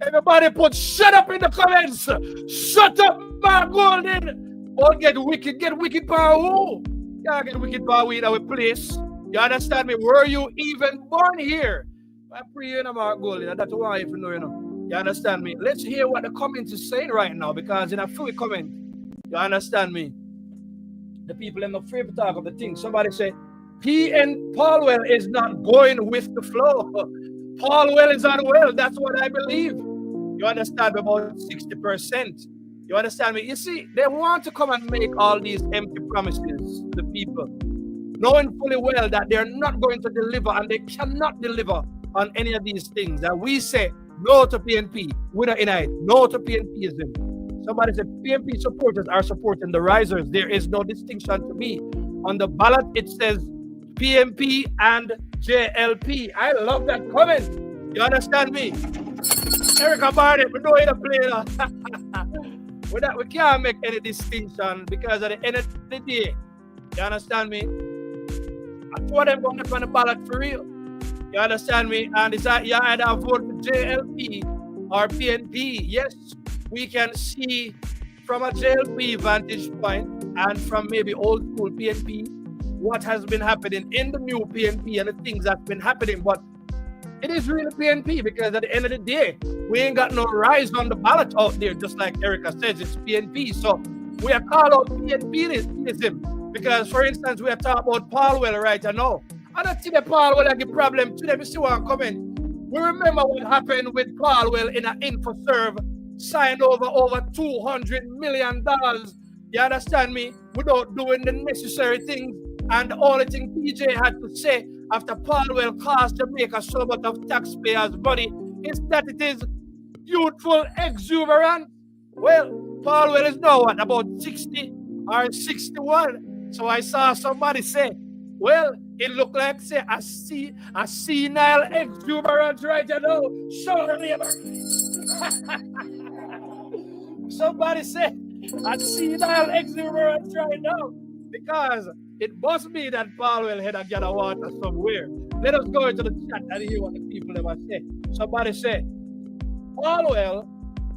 Everybody put shut up in the comments. Shut up, my golden. Or get wicked power. can't get wicked power in our place. You understand me? Were you even born here? I pray you know Mark Golding, and that's why if you know, you know. You understand me? Let's hear what the comment is saying right now, because in a few comment, you understand me? The people are not afraid to talk of the thing. Somebody say, Paulwell is not going with the flow. Paulwell is unwell. That's what I believe. You understand me? About 60%. You understand me? You see, they want to come and make all these empty promises to the people, knowing fully well that they're not going to deliver, and they cannot deliver on any of these things. And we say no to PNP. We're not in it. No to PNPism. Somebody said PNP supporters are supporting the risers. There is no distinction to me. On the ballot, it says PNP and JLP. I love that comment. You understand me? Erica Barnett, we know how to play that. We can't make any distinction, because at the end of the day, you understand me? I told them going up on the ballot for real. You understand me? And it's that you either vote for JLP or PNP. Yes, we can see from a JLP vantage point and from maybe old school PNP what has been happening in the new PNP and the things that's been happening. But it is really PNP, because at the end of the day, we ain't got no rise on the ballot out there, just like Erica says, it's PNP. So we are called out PNPism, because, for instance, we are talking about Paulwell right now. And I think that Paulwell has a problem today. We see one comment. We remember what happened with Paulwell in an InfoServe, signed over $200 million. You understand me? Without doing the necessary things. And the only thing PJ had to say after Paulwell cost Jamaica so much of taxpayers' money is that it is youthful exuberance. Well, Paulwell is now what, about 60 or 61. So I saw somebody say, well, it looked like say a senile exuberance right now. Show the labor. Somebody say a senile exuberance right now, because it must be that Paulwell had a get of water somewhere. Let us go into the chat and hear what the people ever say. Somebody say, Paulwell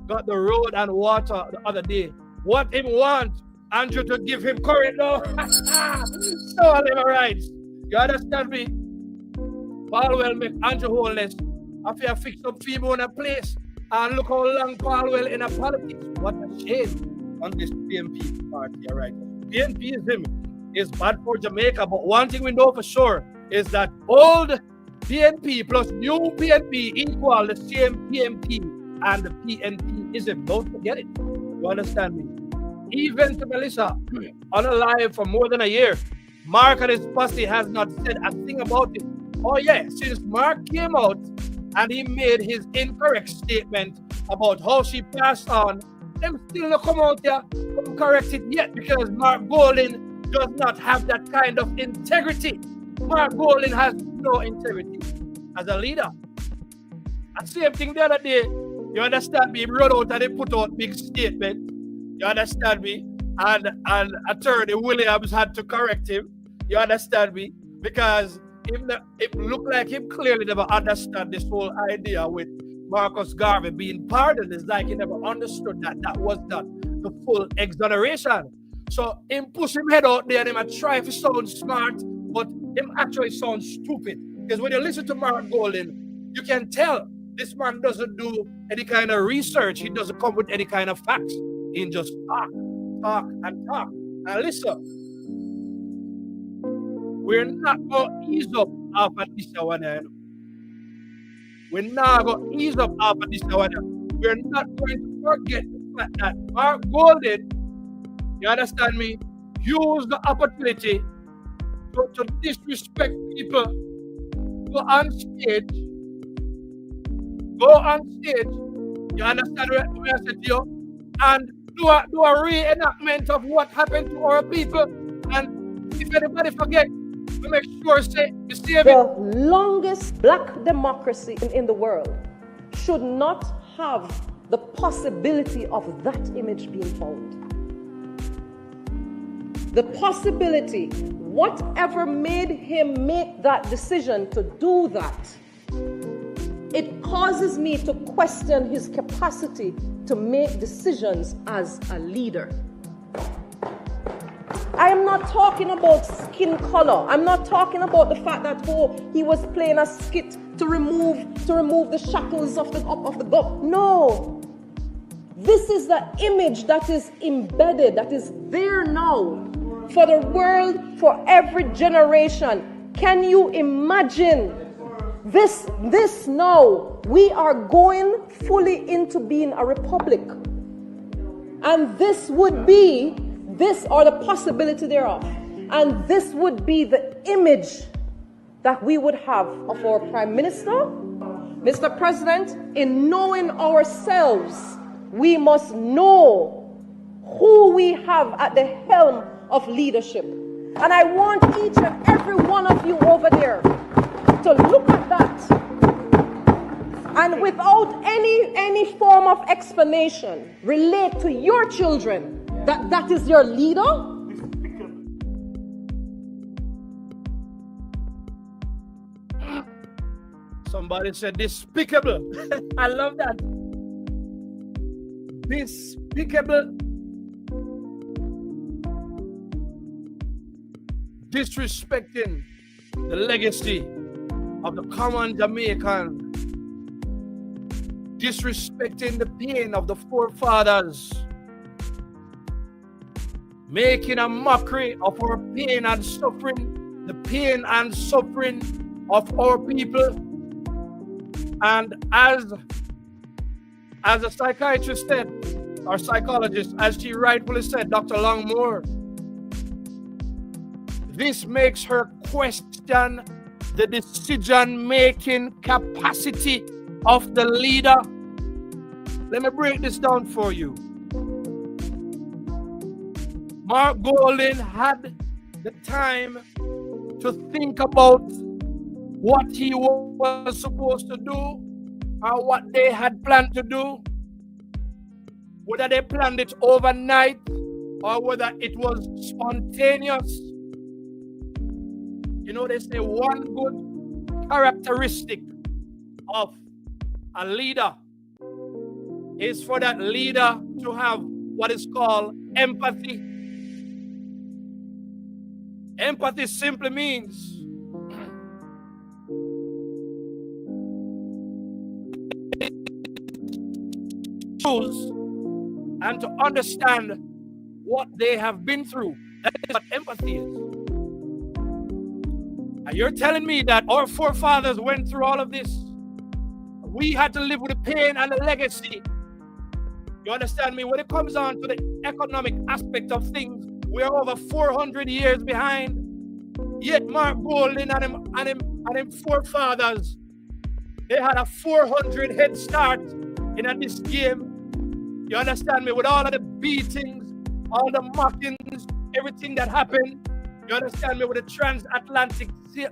got the road and water the other day. What him want? Andrew to give him current now? So I live right. You understand me? Paulwell make Andrew homeless after fix up female in a place. And look how long Paulwell in a politics. What a shame on this PNP party, all right? PNPism is bad for Jamaica, but one thing we know for sure is that old PNP plus new PNP equal the same PNP and the PNPism. Don't forget it. You understand me? Even to Melissa, on a live for more than a year, Mark and his posse has not said a thing about it. Oh yeah, since Mark came out and he made his incorrect statement about how she passed on, them still not come out there to correct it yet, because Mark Golding does not have that kind of integrity. Mark Golding has no integrity as a leader. And same thing the other day, you understand me, he run out and they put out big statement. You understand me? And Attorney Williams had to correct him. You understand me? Because it looked like him clearly never understand this whole idea with Marcus Garvey being pardoned. It's like he never understood that was not the full exoneration. So him push him head out there and him try to sound smart, but him actually sounds stupid. Because when you listen to Mark Golding, you can tell this man doesn't do any kind of research. He doesn't come with any kind of facts. He just talk. Now listen, we're not going to ease up after this one. We're not going to ease up after this one. We're not going to forget the fact that Mark Golding, you understand me, use the opportunity to disrespect people, go on stage, you understand what I said to you, and do a reenactment of what happened to our people. And if anybody forget, we make sure say you save the longest black democracy in the world should not have the possibility of that image being found. The possibility, whatever made him make that decision to do that, it causes me to question his capacity to make decisions as a leader. I am not not talking about skin color. I'm not talking about the fact that he was playing a skit to remove the shackles of the God. No. This is the image that is embedded, that is there now for the world, for every generation. Can you imagine this now? We are going fully into being a republic. And this would be, or the possibility thereof, and this would be the image that we would have of our Prime Minister. Mr. President, in knowing ourselves, we must know who we have at the helm of leadership. And I want each and every one of you over there to look at that. And without any form of explanation, relate to your children that is your leader. Somebody said despicable. I love that. Despicable. Disrespecting the legacy of the common Jamaican. Disrespecting the pain of the forefathers, making a mockery of our pain and suffering, the pain and suffering of our people. And as a psychiatrist said, or psychologist, as she rightfully said, Dr. Longmore, this makes her question the decision-making capacity of the leader. Let me break this down for you. Mark Golding had the time to think about what he was supposed to do or what they had planned to do. Whether they planned it overnight or whether it was spontaneous. You know, they say one good characteristic of a leader is for that leader to have what is called empathy. Empathy simply means and to understand what they have been through. That is what empathy is. And you're telling me that our forefathers went through all of this. We had to live with the pain and the legacy. You understand me? When it comes on to the economic aspect of things, we are over 400 years behind. Yet Mark Golding and him forefathers, they had a 400 head start in this game. You understand me? With all of the beatings, all the mockings, everything that happened. You understand me? With the transatlantic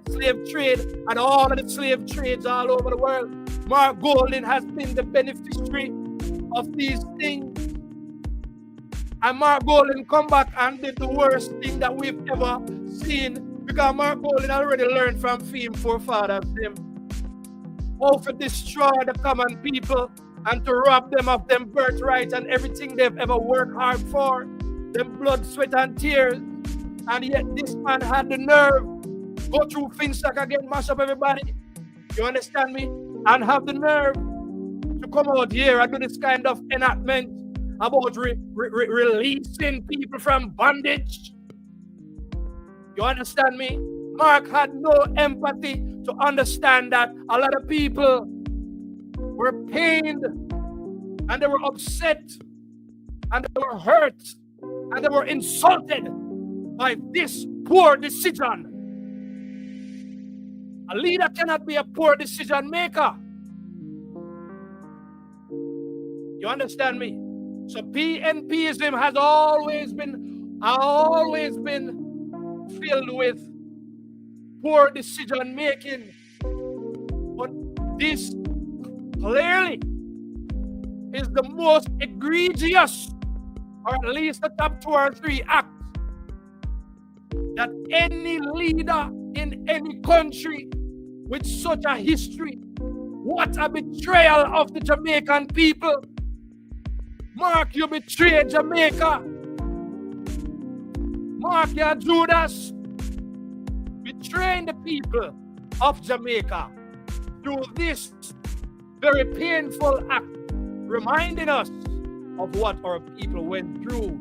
slave trade and all of the slave trades all over the world. Mark Golding has been the beneficiary of these things. And Mark Golding come back and did the worst thing that we've ever seen, because Mark Golding already learned from him forefathers him how to destroy the common people and to rob them of them birthright and everything they've ever worked hard for, them blood, sweat, and tears. And yet this man had the nerve go through Finstock again, mash up everybody. You understand me? And have the nerve to come out here and do this kind of enactment about releasing people from bondage. You understand me? Mark had no empathy to understand that a lot of people were pained and they were upset and they were hurt and they were insulted by this poor decision. A leader cannot be a poor decision maker. You understand me? So PNPism has always been filled with poor decision making. But this clearly is the most egregious, or at least the top 2 or 3 acts that any leader in any country with such a history. What a betrayal of the Jamaican people. Mark, you betrayed Jamaica. Mark your Judas betraying the people of Jamaica through this very painful act, reminding us of what our people went through.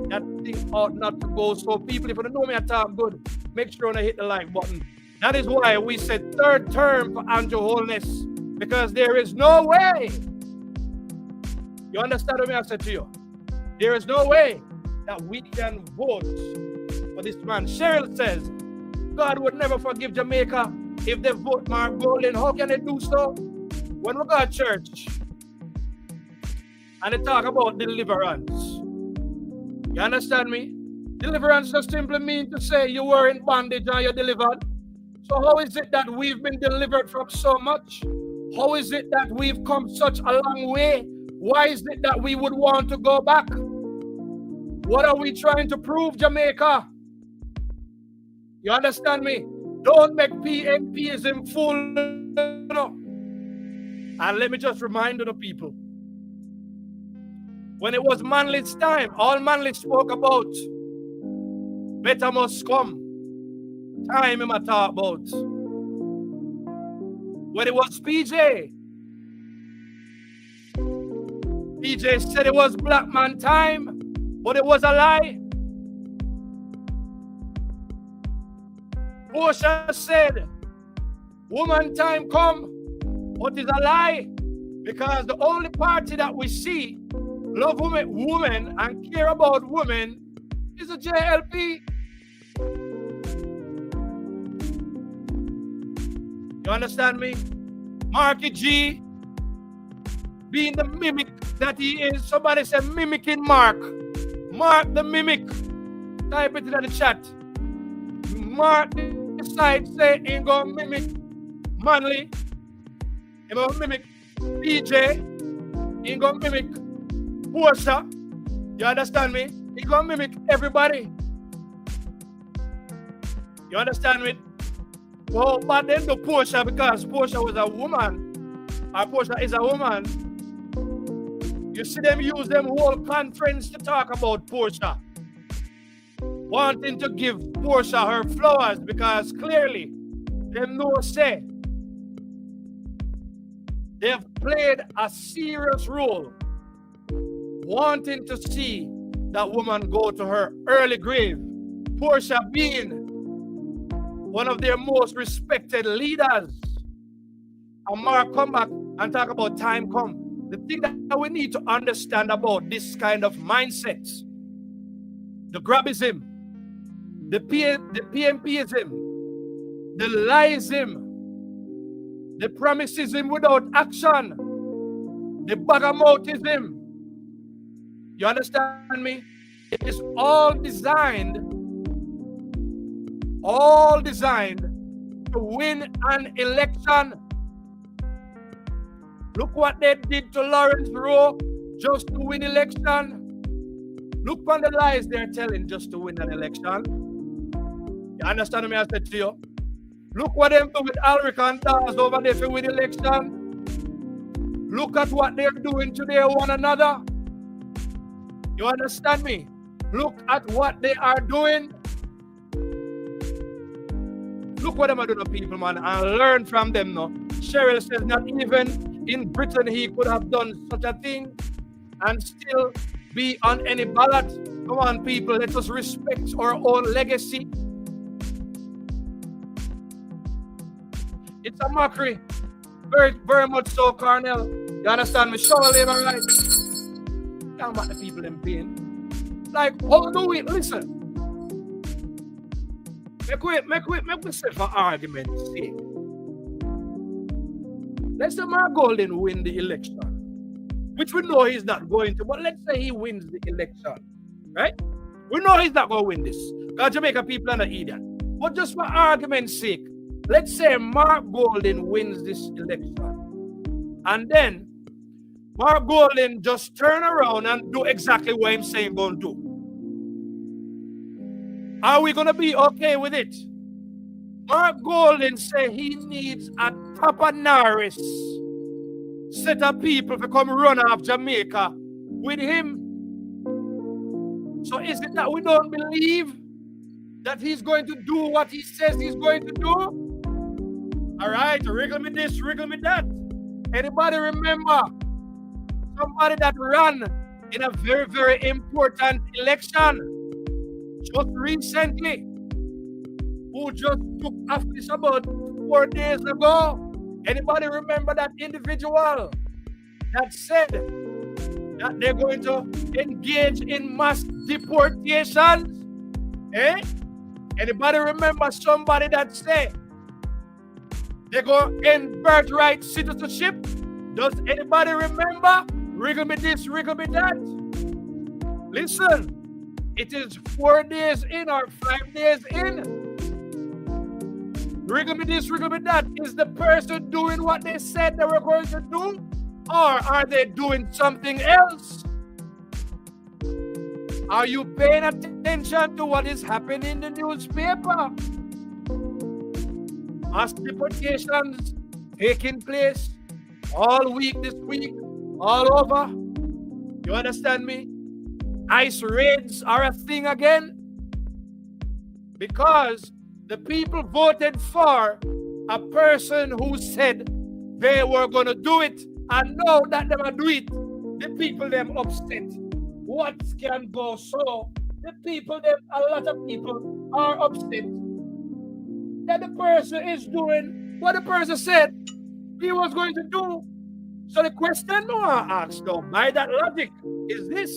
That thing ought not to go. So people, if you don't know me, I talk good, make sure you hit the like button. That is why we said third term for Andrew Holness, because there is no way. You understand what I said to you? There is no way that we can vote for this man. Cheryl says, God would never forgive Jamaica if they vote Mark Golden. How can they do so? When we go to church and they talk about deliverance, you understand me? Deliverance just simply means to say you were in bondage and you're delivered. So how is it that we've been delivered from so much? How is it that we've come such a long way? Why is it that we would want to go back? What are we trying to prove, Jamaica? You understand me? Don't make PNPism fool. And let me just remind the people. When it was Manly's time, all Manly spoke about better must come. Time him I talk about. When it was PJ said it was black man time, but it was a lie. Portia said, woman time come, but it's a lie. Because the only party that we see love women and care about women is a JLP. You understand me? Marky G, being the mimic that he is. Somebody said mimicking Mark. Mark the mimic. Type it in the chat. Mark decide say ain't gonna mimic Manly. He gonna mimic PJ. He gonna mimic Portia. You understand me? He gonna mimic everybody. You understand me? Well, but then the Portia, because Portia was a woman, or Portia is a woman, you see them use them whole conference to talk about Portia, wanting to give Portia her flowers, because clearly them know say they've played a serious role wanting to see that woman go to her early grave. Portia being one of their most respected leaders. And Mark come back and talk about time come. The thing that we need to understand about this kind of mindset, the grabism, the PNPism, the liesism, the promisism without action, the bagamotism. You understand me? It is all designed to win an election. Look what they did to Lawrence Rowe just to win election. Look on the lies they're telling just to win an election. You understand me? I said to you. Look what them do with Alric and Dawes over there for win election. Look at what they're doing to their one another. You understand me? Look at what they are doing. Look what them are doing to people, man, and learn from them now. Cheryl says not even in Britain he could have done such a thing and still be on any ballot. Come on, people, let us respect our own legacy. It's a mockery. Very, very much so, Cornell. You understand me? Show a labor rights. Talking about the people in pain. Like, how do we listen? Make we say for argument's sake. Let's say Mark Golden win the election, which we know he's not going to, but let's say he wins the election, right? We know he's not going to win this, because Jamaica people are not idiot. But just for argument's sake, let's say Mark Golden wins this election, and then Mark Golden just turn around and do exactly what he's saying going to do. Are we going to be okay with it? Mark Golden say he needs a Papanaris set of people to come run off Jamaica with him. So is it that we don't believe that he's going to do what he says he's going to do? All right, wriggle me this, wriggle me that. Anybody remember somebody that ran in a very, very important election just recently, who just took office about 4 days ago? Anybody remember that individual that said that they're going to engage in mass deportations? Eh? Anybody remember somebody that said they're going to end birthright citizenship? Does anybody remember? Wriggle me this, wriggle me that. Listen, it is 4 days in or 5 days in. Wriggle me this, wriggle me that. Is the person doing what they said they were going to do? Or are they doing something else? Are you paying attention to what is happening in the newspaper? Mass deportations taking place all week this week, all over. You understand me? ICE raids are a thing again because the people voted for a person who said they were going to do it, and now that they will do it, the people them upset. What can go so? The people them, a lot of people are upset that the person is doing what the person said he was going to do. So the question I ask though, by that logic, is this: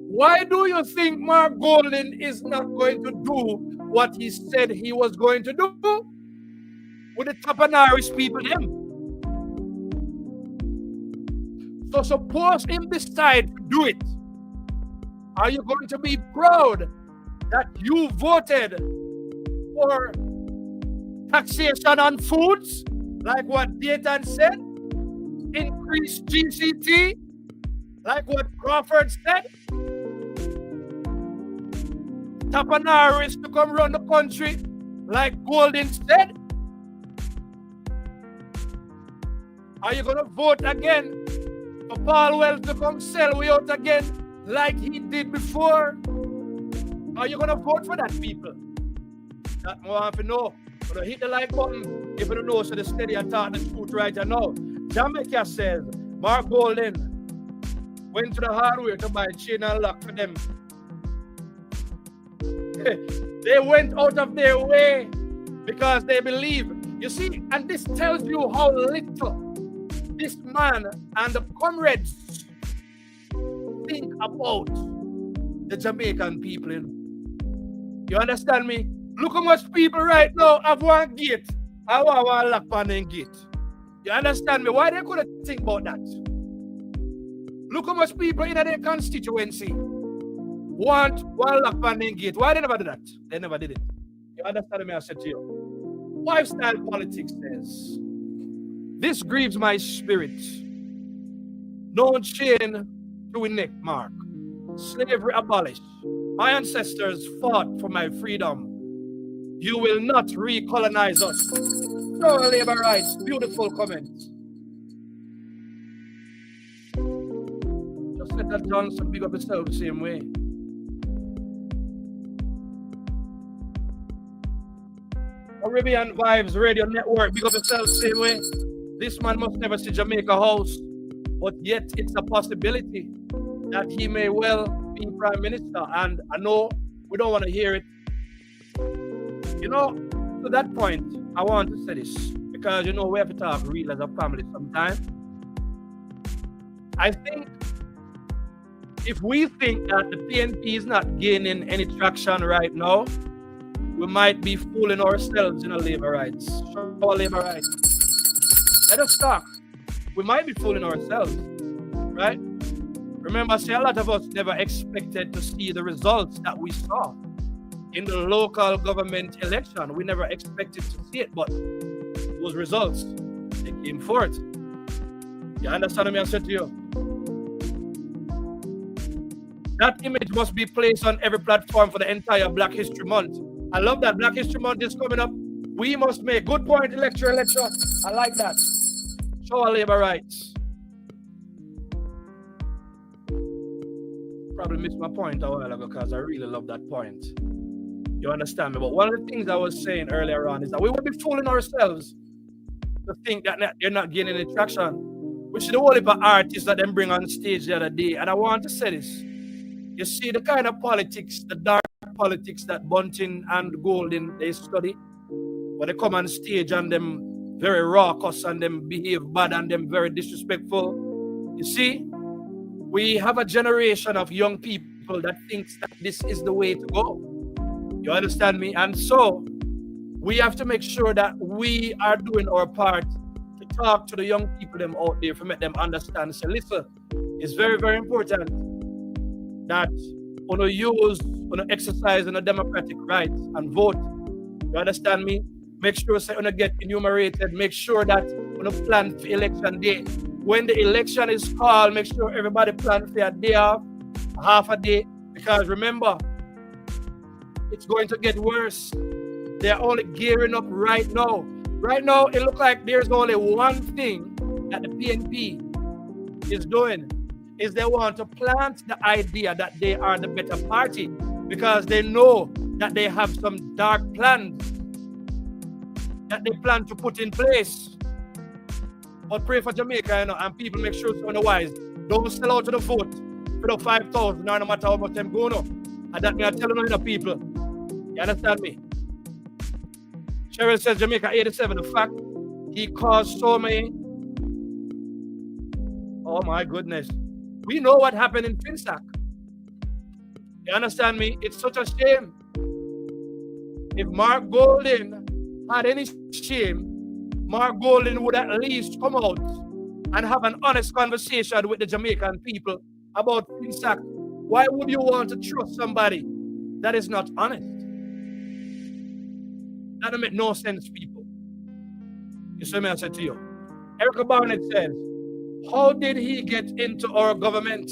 why do you think Mark Golden is not going to do what he said he was going to do with the Tapanarish people them? So suppose him decide to do it, are you going to be proud that you voted for taxation on foods, like what Dayton said, increase GCT, like what Crawford said, Tapanarish to come run the country, like Golden said? Are you going to vote again for Paulwell to come sell way out again like he did before? Are you going to vote for that, people? That more have to know. But hit the like button if you don't know, so the steady and talk the truth right now. Jamaica says Mark Golden went to the hardware to buy chain and lock for them. They went out of their way because they believe. You see, and this tells you how little this man and the comrades think about the Jamaican people. You understand me? Look how much people right now have one gate. I want one lock on them gate. You understand me? Why they couldn't think about that? Look how much people in their constituency want one lock on them gate. Why they never did that? They never did it. You understand me? I said to you. Lifestyle politics says, this grieves my spirit. No chain to a neck mark. Slavery abolished. My ancestors fought for my freedom. You will not recolonize us. Pro labor rights. Beautiful comments. Just let that Johnson big up himself the same way. Caribbean Vibes Radio Network, big up yourself the same way. This man must never see Jamaica House, but yet it's a possibility that he may well be Prime Minister. And I know we don't want to hear it. You know, to that point, I want to say this, because, you know, we have to talk real as a family sometimes. I think if we think that the PNP is not gaining any traction right now, we might be fooling ourselves in our labor rights. Our labor rights. Let us talk. We might be fooling ourselves, right? Remember, say a lot of us never expected to see the results that we saw in the local government election. We never expected to see it, but those results, they came forth. You understand what I said to you? That image must be placed on every platform for the entire Black History Month. I love that. Black History Month is coming up. We must make good point, lecture. I like that. Show our labor rights. probably missed my point a while ago because I really love that point. You understand me? But one of the things I was saying earlier on is that we would be fooling ourselves to think that they're not gaining any traction. Which is the whole heap of artists that them bring on stage the other day. And I want to say this. You see the kind of politics, the dark politics that Bunting and Golden, they study. When they come on stage and them very raucous and them behave bad and them very disrespectful. You see, we have a generation of young people that thinks that this is the way to go. You understand me? And so we have to make sure that we are doing our part to talk to the young people them out there to make them understand. So listen, it's very, very important that when you exercise on a democratic rights and vote. You understand me? Make sure that when you get enumerated, make sure that when you plan for election day. When the election is called, make sure everybody plan for a day off, half a day. Because remember, it's going to get worse. They're only gearing up right now. Right now, it looks like there's only one thing that the PNP is doing, is they want to plant the idea that they are the better party because they know that they have some dark plans that they plan to put in place. But pray for Jamaica, and people make sure so wise. Don't sell out to the vote for the 5,000 no matter how much them go no. And that me are telling you people. You understand me? Cheryl says Jamaica 87. The fact he caused so many. Oh my goodness. We know what happened in Fiscal. You understand me? It's such a shame. If Mark Golden had any shame, Mark Golden would at least come out and have an honest conversation with the Jamaican people about Fiscal. Why would you want to trust somebody that is not honest? That don't make no sense, people. You see me, I said to you. Erica Barnett says, how did he get into our government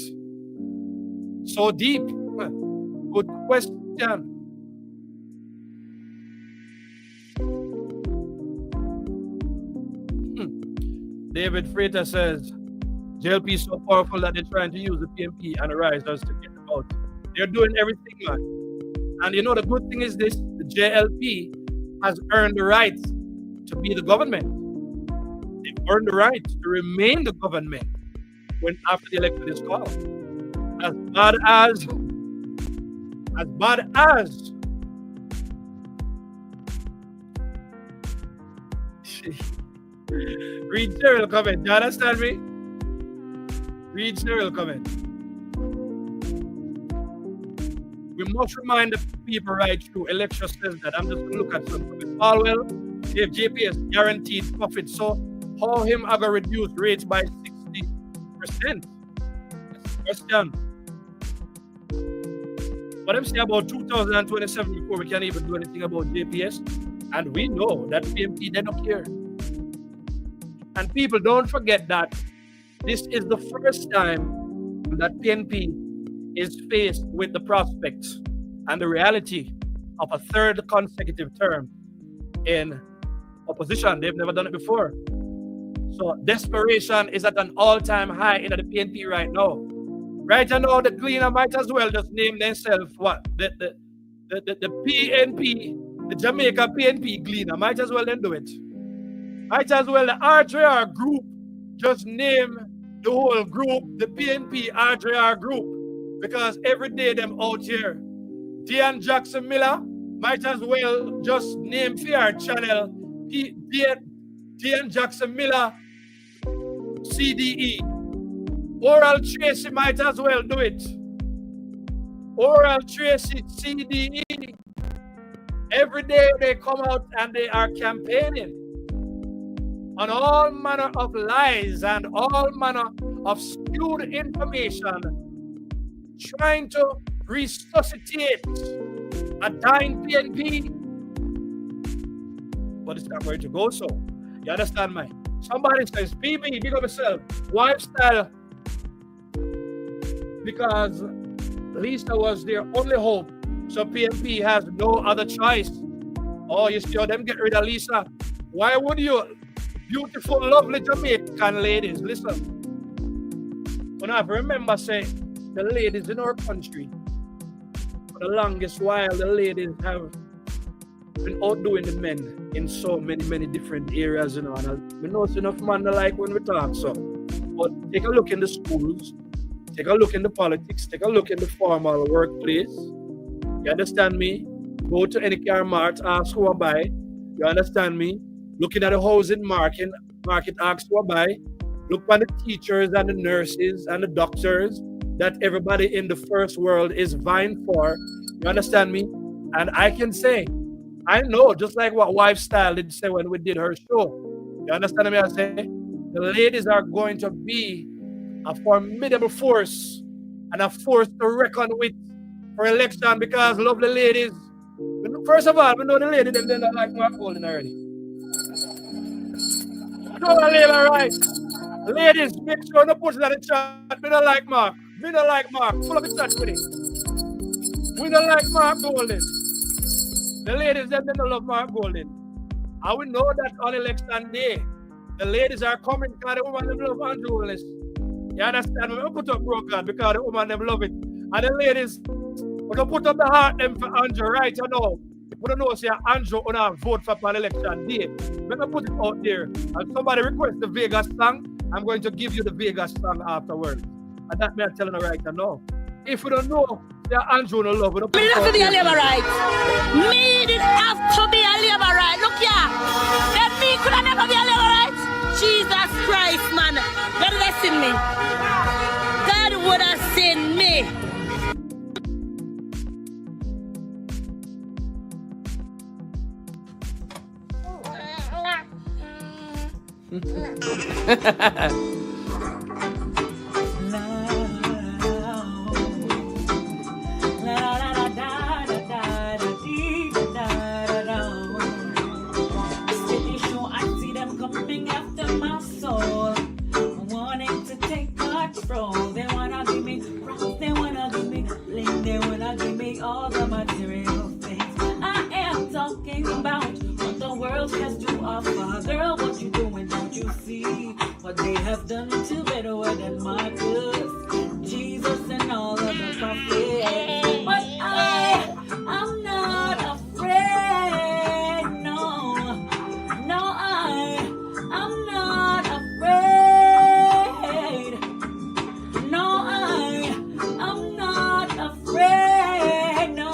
so deep? Good question. David Freighter says, JLP is so powerful that they're trying to use the PNP and the risers to get them out. They're doing everything, man. And you know, the good thing is this, the JLP has earned the right to be the government. They've earned the right to remain the government when after the election is called. As bad as read Cheryl comment. You understand me? Read Cheryl comment. We must remind the people right through. Election says that. I'm just going to look at some. Phillip Paulwell, if JPS guaranteed profit, so how him are going to reduce rates by 60%? That's the question. But I'm saying about 2027 before we can even do anything about JPS. And we know that PNP, they don't care. And people don't forget that this is the first time that PNP is faced with the prospects and the reality of a third consecutive term in opposition. They've never done it before. So desperation is at an all-time high in the PNP right now. Right now, the cleaner might as well just name themselves what? The PNP, the Jamaica PNP cleaner, might as well then do it. Might as well the RJR group just name the whole group the PNP RJR group. Because every day them out here, Dean Jackson Miller might as well just name for our channel Dean Jackson Miller CDE. Oral Tracy might as well do it. Oral Tracy CDE. Every day they come out and they are campaigning on all manner of lies and all manner of skewed information, trying to resuscitate a dying PNP. But it's not going to go so. You understand me? Somebody says, PB, big up yourself. Lifestyle. Because Lisa was their only hope. So PNP has no other choice. Oh, you see how them get rid of Lisa? Why would you? Beautiful, lovely Jamaican ladies, listen. When I remember saying, the ladies in our country, for the longest while, the ladies have been outdoing the men in so many different areas, And we know it's enough man like when we talk so. But take a look in the schools, take a look in the politics, take a look in the formal workplace. You understand me? Go to any car mart, ask who I buy. You understand me? Looking at the housing market, ask who I buy. Look at the teachers and the nurses and the doctors that everybody in the first world is vying for. You understand me? And I can say, I know, just like what Wifestyle did say when we did her show. You understand me? I say, the ladies are going to be a formidable force and a force to reckon with for election because lovely ladies. First of all, we know the ladies them don't like Mark Golden already. No, I live all right. Ladies, make sure no put it in the chat. We don't like Mark. We don't like Mark. Full of the chat with it. We don't like Mark Golden. The ladies them don't love Mark Golden. And we know that on election day, the ladies are coming because the woman them love Andrew Willis. You understand? We don't put up broadcast because the woman them love it. And the ladies, we don't put up the heart them for Andrew right now. We don't know say Andrew on a vote for an election day. Let me put it out there. And somebody request the Vegas song, I'm going to give you the Vegas song afterwards. And that me I'm telling you right now. If we don't know, say Andrew no love. We don't put Me it not out to be a there. labor right. Me did have to be a labor right. Look here. Then me could have never be a labor right. Jesus Christ, man. God would have seen me. God would have seen me. Steady show, I see them coming after my soul, wanting to take control. They wanna give me rock, they wanna give me bling, they wanna give me all the material things. I am talking about what the world has to offer. Girl, what you doing? Don't you see what they have done to Bedouin and Marcus, Jesus and all of the prophets? But I'm not afraid. No, I'm not afraid. No, I'm not afraid. No.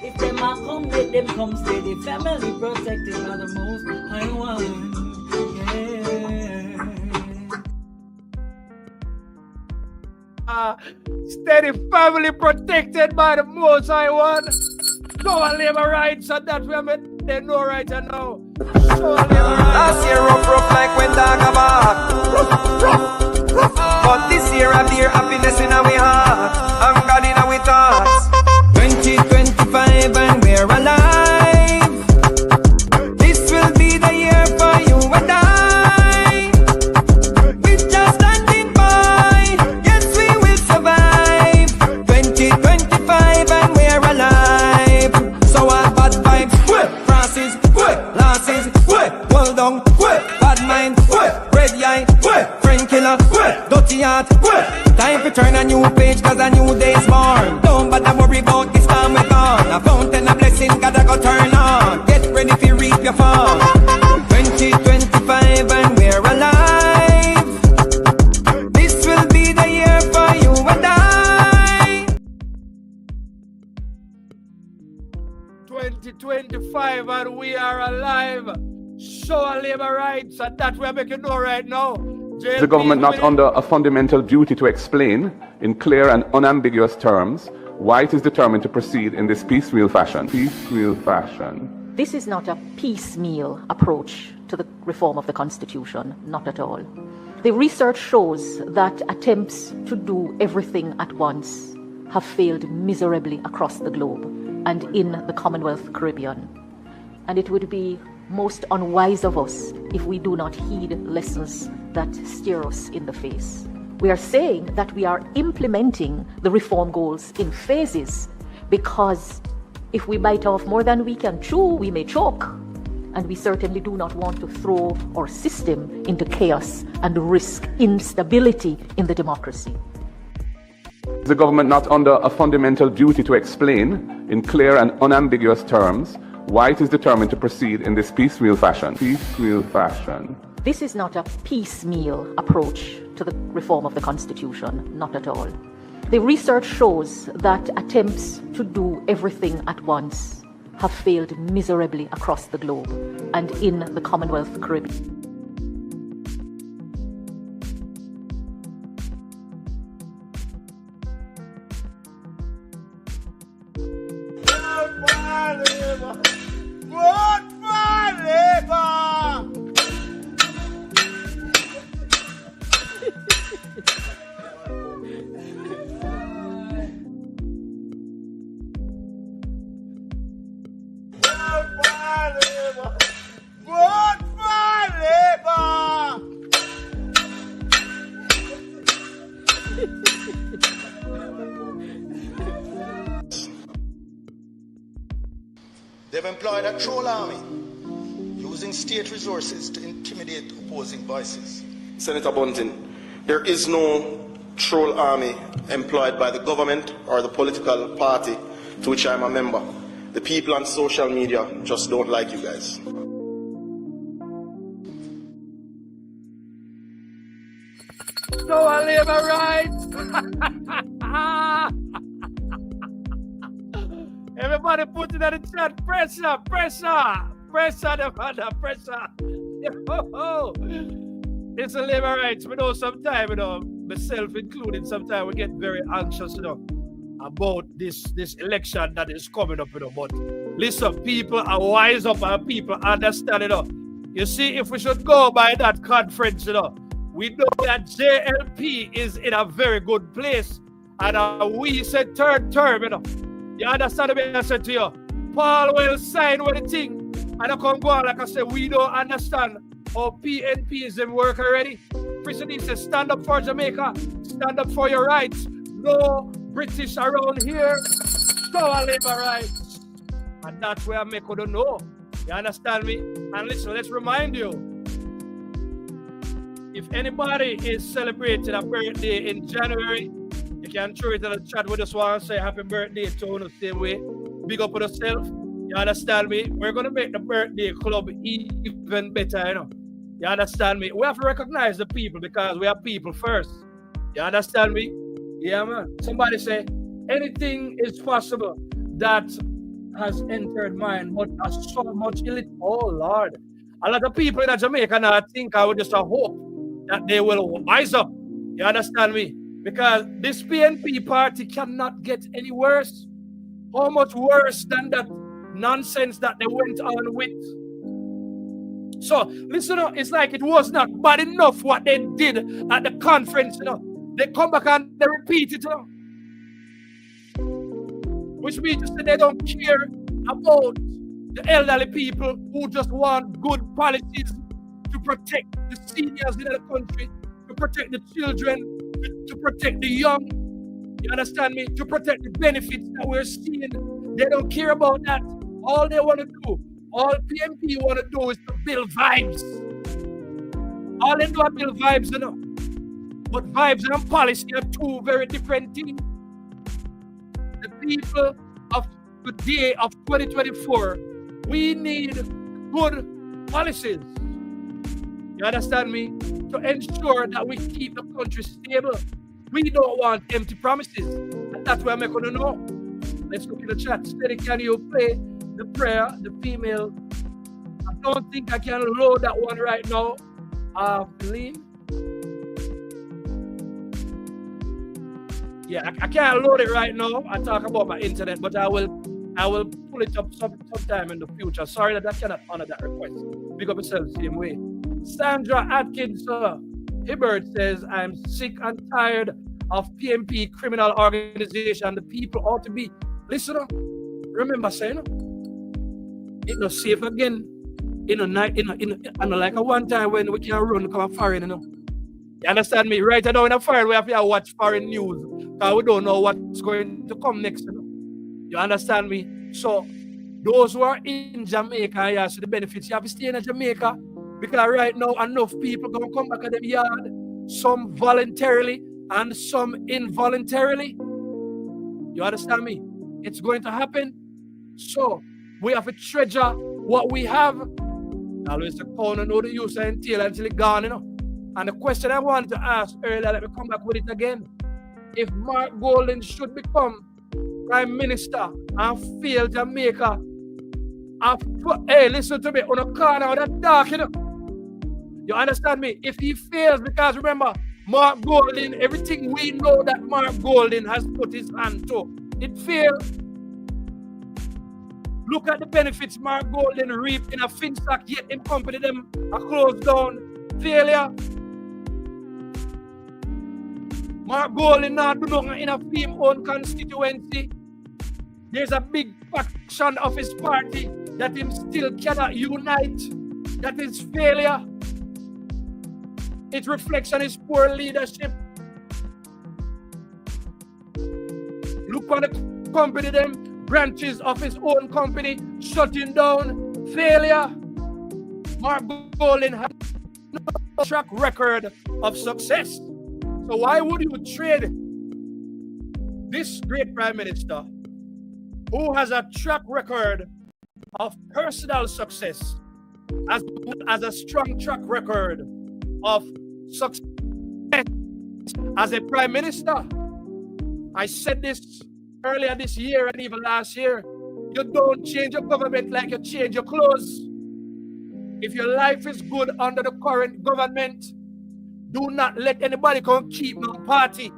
If them a come, let them come steady. Family protected by the most high one. Steady family protected by the Most High One. So I live a right, so that we have they know right and now. So I live a right. Last year rough like when dog a bark. But this year have dear happiness in our heart and God in our thoughts. 2025 and we're alive. This will be the year for you and I. We're just standing by. Yes, we will survive. 2025 and we're alive. So our bad vibes, Francis, losses, well done, bad mind, red eye, friend killer, dirty heart. Time to turn a new page cause a new day's born. Don't bother worry about this time we're gone. A fountain of blessing gotta go turn on. Get ready to reap your farm. 2025 and we're alive. This will be the year for you and I. 2025 and we are alive. So I live a right, so that we are making know right now. Is the government not under a fundamental duty to explain in clear and unambiguous terms why it is determined to proceed in this piecemeal fashion? This is not a piecemeal approach to the reform of the Constitution, not at all. The research shows that attempts to do everything at once have failed miserably across the globe and in the Commonwealth Caribbean. And it would be most unwise of us if we do not heed lessons that stare us in the face. We are saying that we are implementing the reform goals in phases because if we bite off more than we can chew, we may choke. And we certainly do not want to throw our system into chaos and risk instability in the democracy. Is the government not under a fundamental duty to explain in clear and unambiguous terms why it is determined to proceed in this piecemeal fashion? This is not a piecemeal approach to the reform of the Constitution, not at all. The research shows that attempts to do everything at once have failed miserably across the globe and in the Commonwealth Caribbean. They've employed a troll army using state resources to intimidate opposing voices. Senator Bunting, there is no troll army employed by the government or the political party to which I'm a member. The people on social media just don't like you guys. So I live a right. Everybody put it in the chat. Pressure. Pressure, the mother, pressure. It's a labor rights. We know sometimes, myself included, sometimes we get very anxious, about this election that is coming up, But listen, people are wise up and people understand, You see, if we should go by that conference, we know that JLP is in a very good place. And we said third term, You understand what I said to you? Paulwell signed with the thing. And I come go on, like I said, we don't understand how PNPism work already. President says, stand up for Jamaica. Stand up for your rights. No British around here. So I labor rights. And that's where I make you know. You understand me? And listen, let's remind you. If anybody is celebrating a birthday in January, you can throw it in the chat. We just want to say happy birthday to you the same way. Big up on yourself. You understand me? We're going to make the birthday club even better, You understand me? We have to recognize the people because we are people first. You understand me? Yeah, man. Somebody say, anything is possible that has entered mine, but so much elite. Oh, Lord. A lot of people in Jamaica now think I would just hope that they will wise up. You understand me? Because this PNP party cannot get any worse. How much worse than that nonsense that they went on with? So, listen, it's like it was not bad enough what they did at the conference, They come back and they repeat it, Which means that they don't care about the elderly people who just want good policies to protect the seniors in the country, to protect the children, to protect the young. You understand me? To protect the benefits that we're seeing. They don't care about that. All they want to do, all PNP want to do is to build vibes. All they do is build vibes, But vibes and policy are two very different things. The people of the day of 2024, we need good policies. You understand me? To ensure that we keep the country stable. We don't want empty promises. And that's where I'm going to know. Let's look in the chat. Steady, can you play the prayer, the female? I don't think I can load that one right now. Please. Yeah, I can't load it right now. I talk about my internet, but I will pull it up sometime in the future. Sorry that I cannot honor that request. Big up yourself the same way. Sandra Atkins, Hibbert says, I'm sick and tired of PNP criminal organization. The people ought to be. Listen, remember saying, it's not safe again. Like a one time when we can run come foreign, You understand me? Right now in a foreign, we have to watch foreign news because we don't know what's going to come next. You understand me? So those who are in Jamaica, yeah, so the benefits, you have to stay in Jamaica because right now enough people gonna come back at them yard, some voluntarily and some involuntarily. You understand me? It's going to happen. So we have to treasure what we have. Always the corner know the use and entail until it's gone, you know. And the question I wanted to ask earlier, let me come back with it again. If Mark Golding should become Prime Minister and fail Jamaica, hey, listen to me, on a corner of the dark, you know. You understand me? If he fails, because remember, Mark Golding, everything we know that Mark Golding has put his hand to, it failed. Look at the benefits Mark Golding reaped in a FinStack, yet in company them are closed down. Failure. Mark Golding now do nothing in a film-owned constituency. There's a big faction of his party that him still cannot unite. That is failure. It reflects on his poor leadership. Look on the company, them branches of his own company shutting down. Failure. Mark Golding has no track record of success. So why would you trade this great Prime Minister who has a track record of personal success as a strong track record of success as a Prime Minister? I said this earlier this year and even last year. You don't change your government like you change your clothes. If your life is good under the current government, do not let anybody come keep no party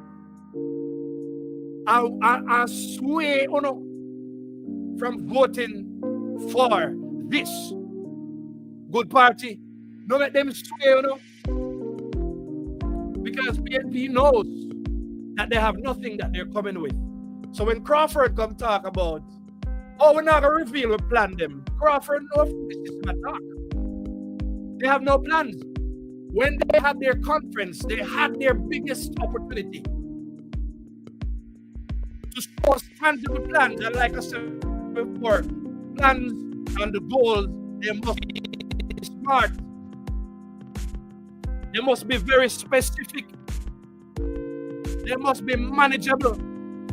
and sway from voting for this good party. Don't let them sway, because PNP knows that they have nothing that they're coming with. So when Crawford come talk about, oh, we're not going to reveal we plan them, Crawford knows this is an attack. They have no plans. When they had their conference, they had their biggest opportunity to show tangible plans. And like I said before, plans and the goals, they must be smart. They must be very specific. They must be manageable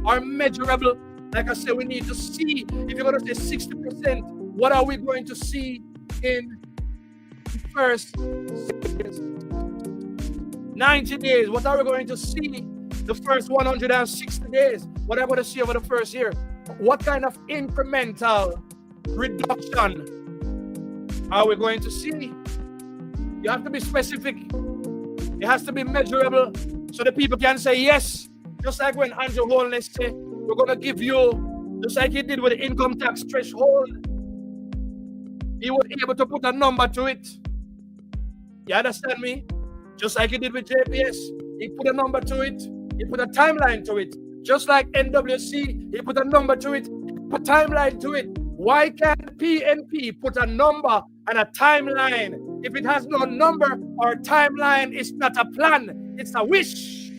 or measurable. Like I said, we need to see, if you're going to say 60%, what are we going to see in the first 90 days? What are we going to see the first 160 days? What are we going to see over the first year? What kind of incremental reduction are we going to see? You have to be specific. It has to be measurable so the people can say yes. Just like when Andrew Holness said, we're going to give you, just like he did with the income tax threshold, he was able to put a number to it. You understand me? Just like he did with JPS, he put a number to it. He put a timeline to it. Just like NWC, he put a number to it. He put a timeline to it. Why can't PNP put a number and a timeline? If it has no number or timeline, it's not a plan. It's a wish.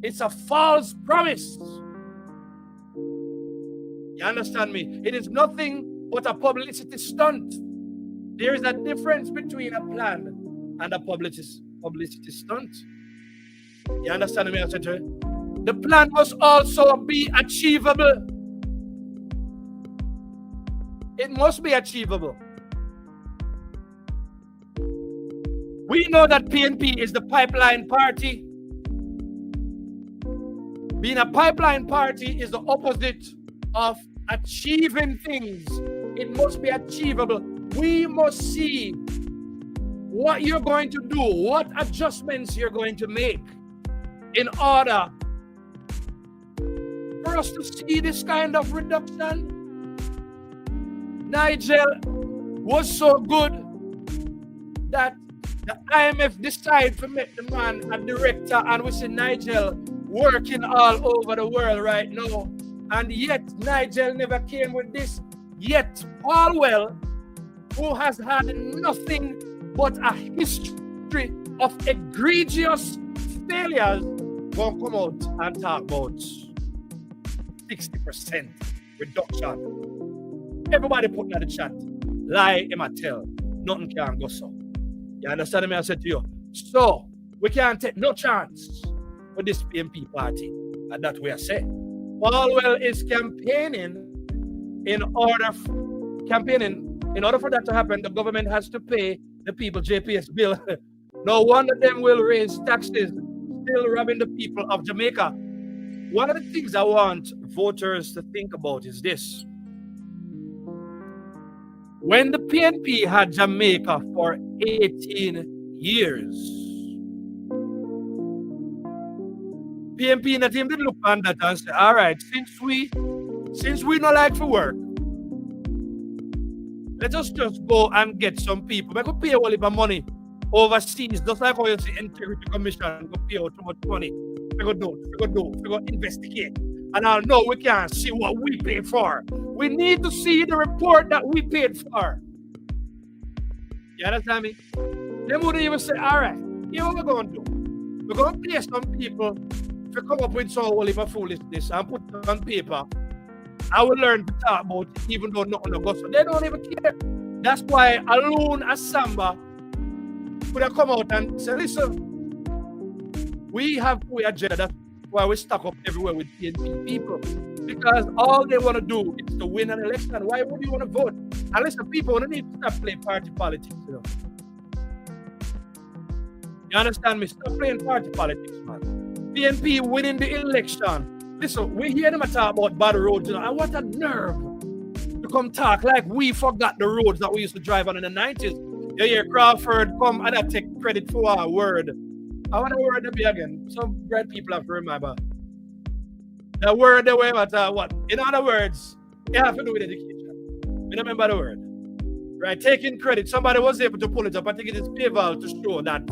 It's a false promise. You understand me? It is nothing but a publicity stunt. There is a difference between a plan and a publicity stunt. You understand me? I said to you? The plan must also be achievable. It must be achievable. We know that PNP is the pipeline party. Being a pipeline party is the opposite of achieving things. It must be achievable. We must see what you're going to do, what adjustments you're going to make in order for us to see this kind of reduction. Nigel was so good that the IMF decided to make the man a director, and we see Nigel working all over the world right now. And yet Nigel never came with this. Yet Paulwell, who has had nothing but a history of egregious failures, won't come out and talk about 60% reduction. Everybody put in the chat, lie, Emma tell, nothing can go so. You understand me? I said to you. So we can't take no chance with this PNP party. And that we are saying. Paulwell is campaigning in order for that to happen, the government has to pay the people JPS bill. No wonder them will raise taxes, still robbing the people of Jamaica. One of the things I want voters to think about is this. When the PNP had Jamaica for 18 years, PNP and the team did look on that and say, all right, since we not like to work, let us just go and get some people. We could pay a whole heap of money overseas, just like how you see Integrity Commission go pay out too much money. We go investigate. And I know we can't see what we paid for. We need to see the report that we paid for. You understand me? They wouldn't even say, all right, here's what we're going to do. We're going to pay some people to come up with some whole heap of foolishness and put it on paper. I will learn to talk about it even though nothing will go. So they don't even care. That's why Alun Asamba could have come out and say, listen, we have to agenda. That's why we stuck up everywhere with PNP people. Because all they want to do is to win an election. Why would you want to vote? Unless the people need to stop playing party politics. You know? You understand me? Stop playing party politics, man. PNP winning the election. Listen, we hear them talk about bad roads, you know, and what a nerve to come talk like we forgot the roads that we used to drive on in the 90s. You hear Crawford come and I take credit for our word. I want a word to be again. Some great people have to remember. The word they were about what? In other words, it have to do with education. You remember the word. Right? Taking credit. Somebody was able to pull it up. I think it is pivotal to show that.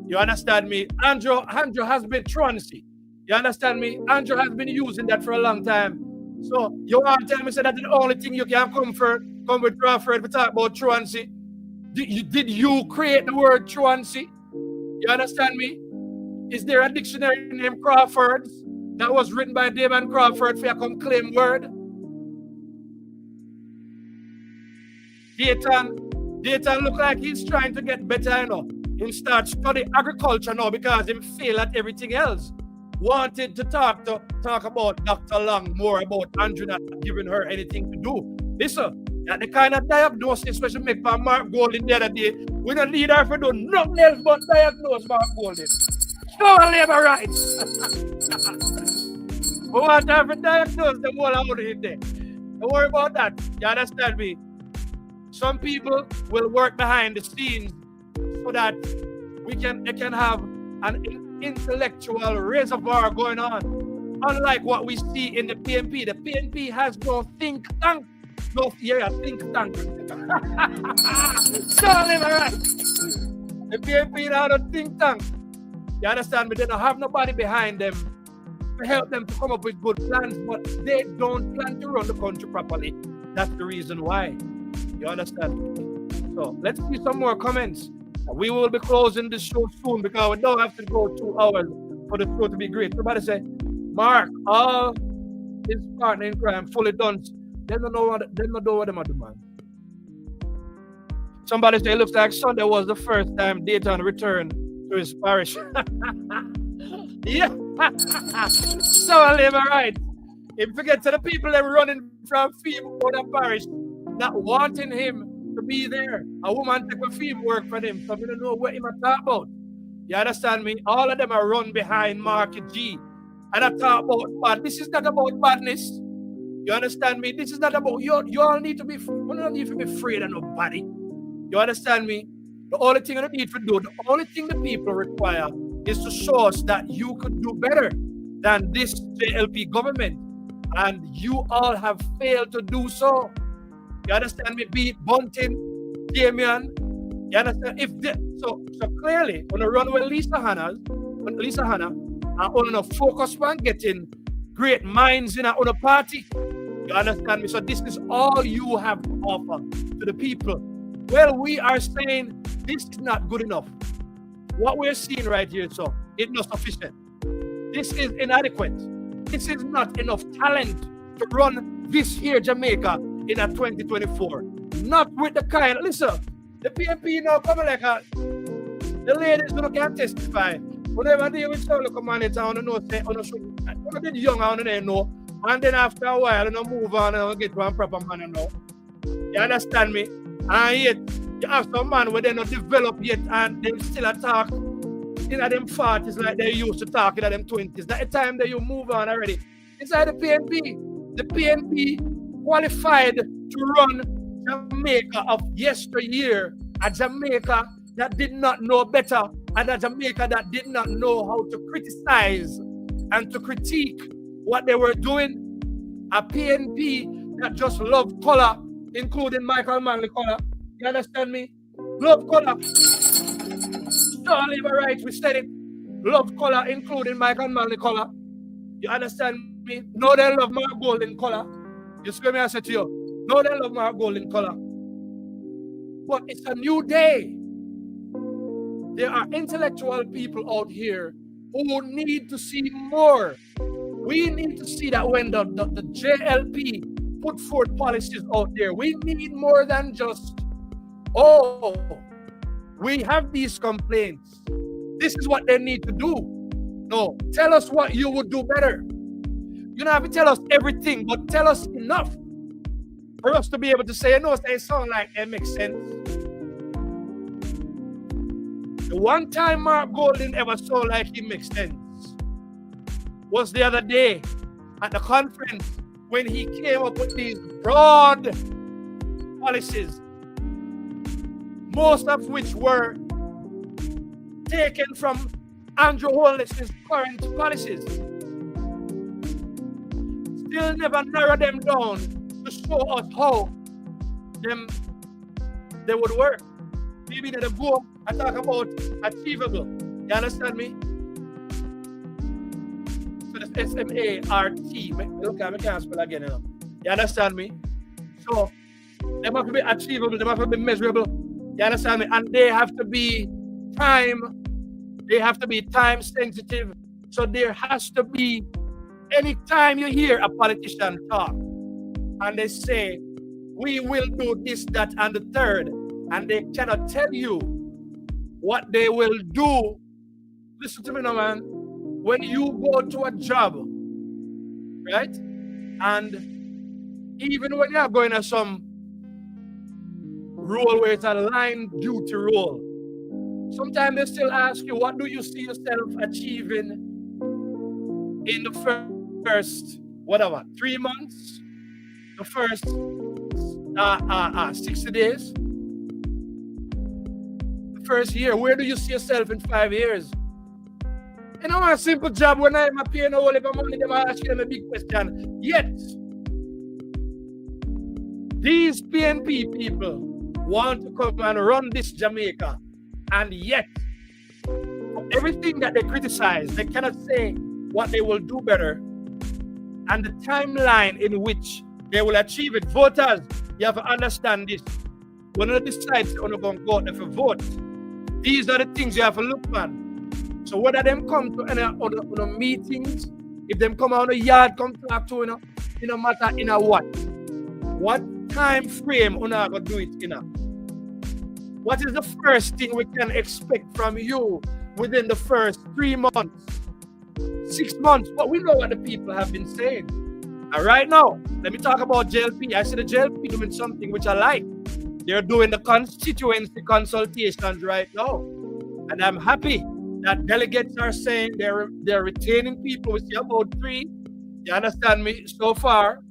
You understand me? Andrew has been truancy. You understand me? Andrew has been using that for a long time. So you want to tell me that the only thing you can come with Crawford to talk about truancy? Did you create the word truancy? You understand me? Is there a dictionary named Crawford's that was written by Damon Crawford for you come claim word? Dayton look like he's trying to get better, you know. He start studying agriculture now because he failed at everything else. Wanted to talk about Dr. Long more about Andrew not giving her anything to do. Listen, that the kind of diagnosis we should make for Mark Golding the other day, we don't need her to do nothing else but diagnose Mark Golding. Show her labor rights. We want her to diagnose the whole out in there. Don't worry about that. You understand me? Some people will work behind the scenes so that they can have an intellectual reservoir going on. Unlike what we see in the PNP. The PNP has no think tank. Think tank. Sorry, right. The PNP have no think tank. You understand me? They don't have nobody behind them to help them to come up with good plans, but they don't plan to run the country properly. That's the reason why. You understand? So let's see some more comments. We will be closing this show soon because we don't have to go 2 hours for the show to be great. Somebody say, Mark, all his partner in crime fully done. They don't know what they are doing, man. Somebody say it looks like Sunday was the first time Dayton returned to his parish. Yeah. So I live right. If you forget to the people that were running from Phillip Paulwell parish, not wanting him to be there. A woman take a field work for them, so we don't know what him talk about. You understand me? All of them are run behind Market G. And I talk about bad. This is not about badness. You understand me? This is not about you all need to be free. You don't need to be afraid of nobody. You understand me? The only thing you need to do, the only thing the people require is to show us that you could do better than this JLP government. And you all have failed to do so. You understand me? Be it Bunting, Damian. You understand? So clearly, on the run with Lisa Hanna, I want to focus on getting great minds in our own party. You understand me? So this is all you have to offer to the people. Well, we are saying this is not good enough. What we're seeing right here, so it's not sufficient. This is inadequate. This is not enough talent to run this here Jamaica in a 2024. Not with the kind. Listen, the PNP now coming like the ladies who can testify. Whenever they with some local manager, I don't know, say, I don't know, young, I don't know. And then after a while, you move on and get one proper man, you know. You understand me? And yet, you have some man where they not develop yet and they still attack in them 40s like they used to talk in them 20s. That the time that you move on already. Inside the PNP qualified to run Jamaica of yesteryear, a Jamaica that did not know better, and a Jamaica that did not know how to criticize and to critique what they were doing. A PNP that just loved color, including Michael Manley color. You understand me? Love color. Don't leave a right, we said it. Love color, including Michael Manley color. You understand me? No, they love my golden color. You see me, I said to you. No, they love my golden color. But it's a new day. There are intellectual people out here who need to see more. We need to see that when the JLP put forth policies out there, we need more than just, oh, we have these complaints. This is what they need to do. No, tell us what you would do better. You don't have to tell us everything, but tell us enough for us to be able to say, no, they sound like it makes sense. The one time Mark Golden ever saw like he makes sense was the other day at the conference when he came up with these broad policies, most of which were taken from Andrew Holness's current policies. Still never narrow them down to show us how they would work. Maybe they go and talk about achievable. You understand me? So the SMART. Look, I can't spell again. You know? You understand me? So they must be achievable. They must be measurable. You understand me? And they have to be time. They have to be time sensitive. So there has to be, anytime you hear a politician talk and they say, we will do this, that, and the third, and they cannot tell you what they will do. Listen to me now, man. When you go to a job, right? And even when you're going to some role where it's a line duty role, sometimes they still ask you, what do you see yourself achieving in the first, 3 months? The first 60 days? The first year? Where do you see yourself in 5 years? You know, a simple job when I'm paying a whole heap of money, they ask them a big question. Yet, these PNP people want to come and run this Jamaica, and yet, for everything that they criticize, they cannot say what they will do better and the timeline in which they will achieve it. Voters, you have to understand this. When you decide on going to go out and vote, these are the things you have to look at. So whether them come to any other meetings, if them come out on the yard, come talk to you, it no matter in a what time frame you are going to do it in a. What is the first thing we can expect from you within the first 3 months, 6 months? But we know what the people have been saying. And right now, let me talk about JLP. I see the JLP doing something which I like. They're doing the constituency consultations right now. And I'm happy that delegates are saying they're retaining people. We see about 3. You understand me? So far.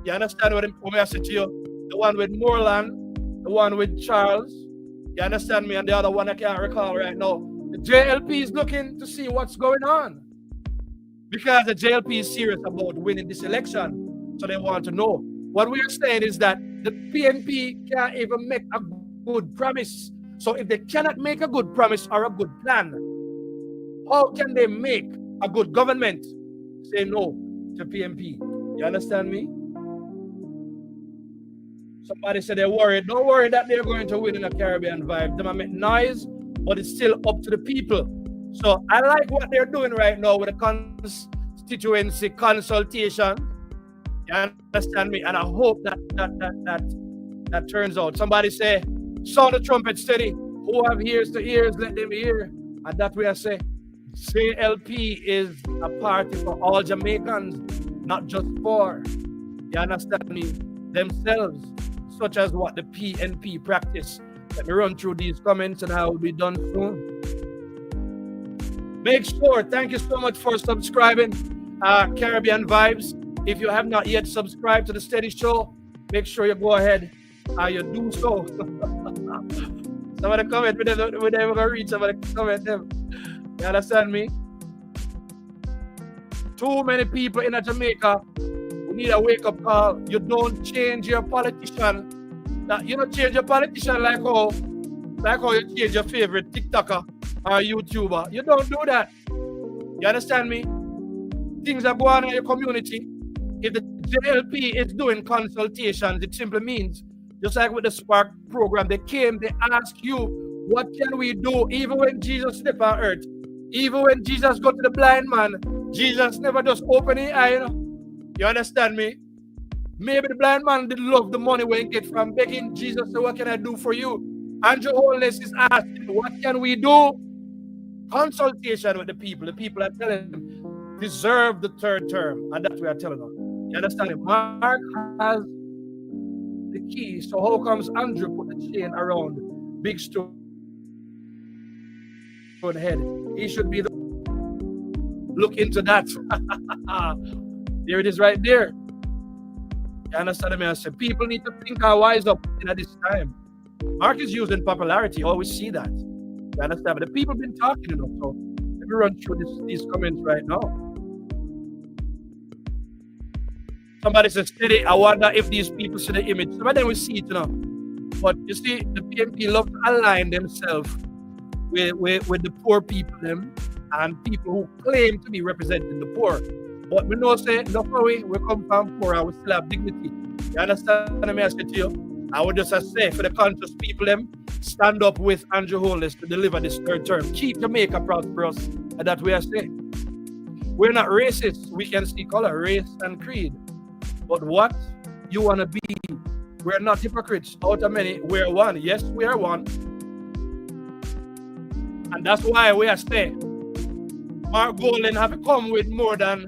You understand what I said to you? The one with Moreland, the one with Charles. You understand me? And the other one I can't recall right now. The JLP is looking to see what's going on. Because the JLP is serious about winning this election. So they want to know. What we are saying is that the PNP can't even make a good promise. So if they cannot make a good promise or a good plan, how can they make a good government? Say no to PNP. You understand me? Somebody said they're worried. Don't worry that they're going to win in a Caribbean vibe. They might make noise, but it's still up to the people. So I like what they're doing right now with the constituency consultation. You understand me? And I hope that turns out. Somebody say, sound the trumpet steady. Who have ears to ears, let them hear And that way I say, JLP is a party for all Jamaicans, not just for, you understand me, themselves, such as what the PNP practice. Let me run through these comments and I will be done soon. Make sure, thank you so much for subscribing, Caribbean Vibes. If you have not yet subscribed to the Steady Show, make sure you go ahead and you do so. Somebody comment, we're never going to read somebody comment them. You understand me? Too many people in Jamaica who need a wake-up call. You don't change your politician. You don't change your politician like how you change your favorite TikToker or YouTuber. You don't do that. You understand me? Things are going on in your community. If the JLP is doing consultations, it simply means, just like with the Spark program, they came, they asked you, what can we do? Even when Jesus stepped on earth, even when Jesus got to the blind man, Jesus never just opened his eye, you know? You understand me? Maybe the blind man didn't love the money when he get from begging Jesus, so what can I do for you? Andrew Holness is asking, what can we do? Consultation with the people. The people are telling him, deserve the third term. And that's what we are telling them. You understand? Mark has the key. So how comes Andrew put the chain around Big Stone head? He should be the look into that. There it is right there. You understand me? I said people need to think and wise up at this time. Mark is using popularity. Always see that. You understand? But the people been talking, you know. So let me run through these comments right now. Somebody says, Steady, I wonder if these people see the image. Some of them will see it, you know. But you see, the PNP love to align themselves with the poor people them and people who claim to be representing the poor. But we know say, no we come from poor and we still have dignity. You understand what I say to you? I would just say for the conscious people them, stand up with Andrew Holness to deliver this third term. Keep Jamaica prosperous. And that we are saying. We're not racist. We can see color, race, and creed. But what you want to be, we're not hypocrites. Out of many, we're one. Yes, we are one. And that's why we are staying. Mark Golden have come with more than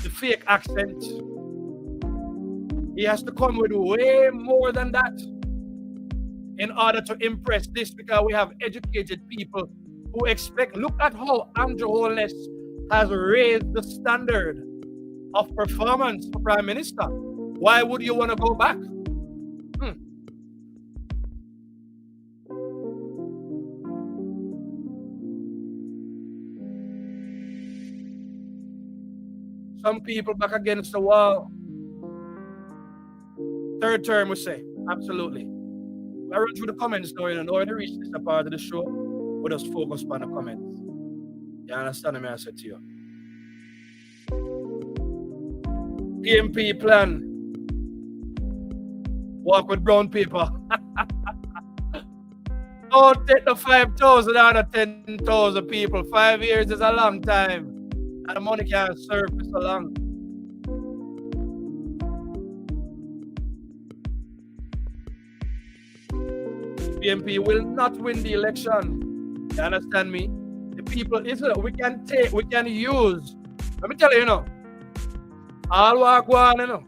the fake accent. He has to come with way more than that in order to impress this, because we have educated people who expect. Look at how Andrew Holness has raised the standard of performance for Prime Minister. Why would you want to go back? Some people back against the wall. Third term, we say. Absolutely. I run through the comments now, and in order to reach this part of the show, we just focus on the comments. You understand what I said to you? PNP plan. Walk with brown paper. Don't take the 5,000 out of 10,000 people. 5 years is a long time. And the money can't serve for so long. PNP will not win the election. You understand me? The people, we can use. Let me tell you, you know. All what go on, you know.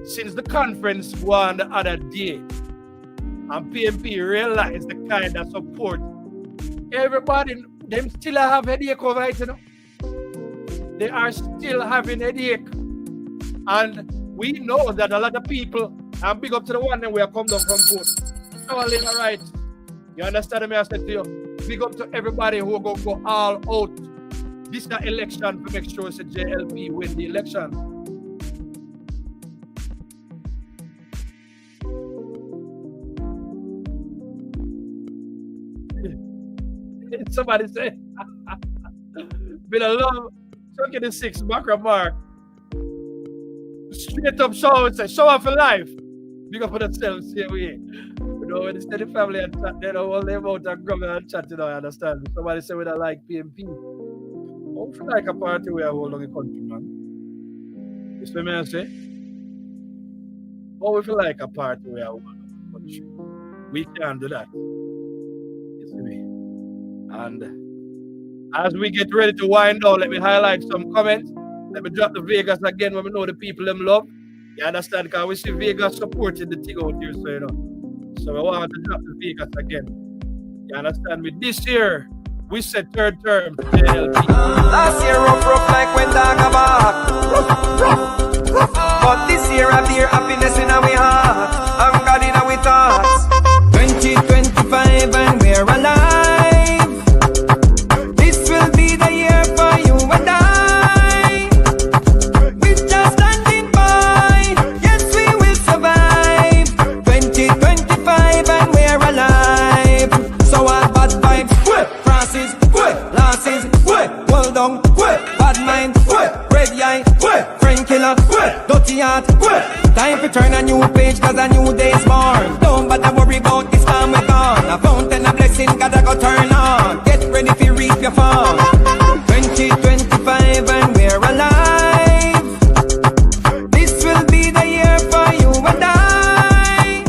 Since the conference go on the other day, and PNP realized the kind of support, everybody, them still have headache over it, you know. They are still having headache. And we know that a lot of people, and big up to the one that we are come down from court. All in the right. You understand me? I said to you, big up to everybody who are going to go all out this election to make sure it's a JLP win the election. Somebody say, been a love, chucking the 6, macro mark. Straight up show, it's a show off for life. Big up for themselves, same way. You know, when they steady family and chat, they don't all live out and grumble and chat, you know, I understand. Somebody say we don't like PNP. Oh, we like a party we have all over the country, man. You see what I say? Oh, we feel like a party we have all over the country. We can't do that. You see me? And as we get ready to wind down, let me highlight some comments. Let me drop the Vegas again when we know the people them love. You understand? Because we see Vegas supporting the thing out here, so you know. So we want to drop the Vegas again. You understand me? This year, we said third term. Last year rough like when dog a bark. But this year have dear happiness in our heart and God in our thoughts. 2025 and we're alive. This will be the year for you and I. We're just standing by. Yes, we will survive. 2025 and we're alive. So all bad vibes, Francis, losses, well done, bad mind, red eye, friend killer, dirty heart. Time to turn a new page cause a new day's born. Don't bother worry about this time we're gone. A fountain of blessing gotta go turn on. Get ready to reap your farm. 2025 and we're alive. This will be the year for you and I.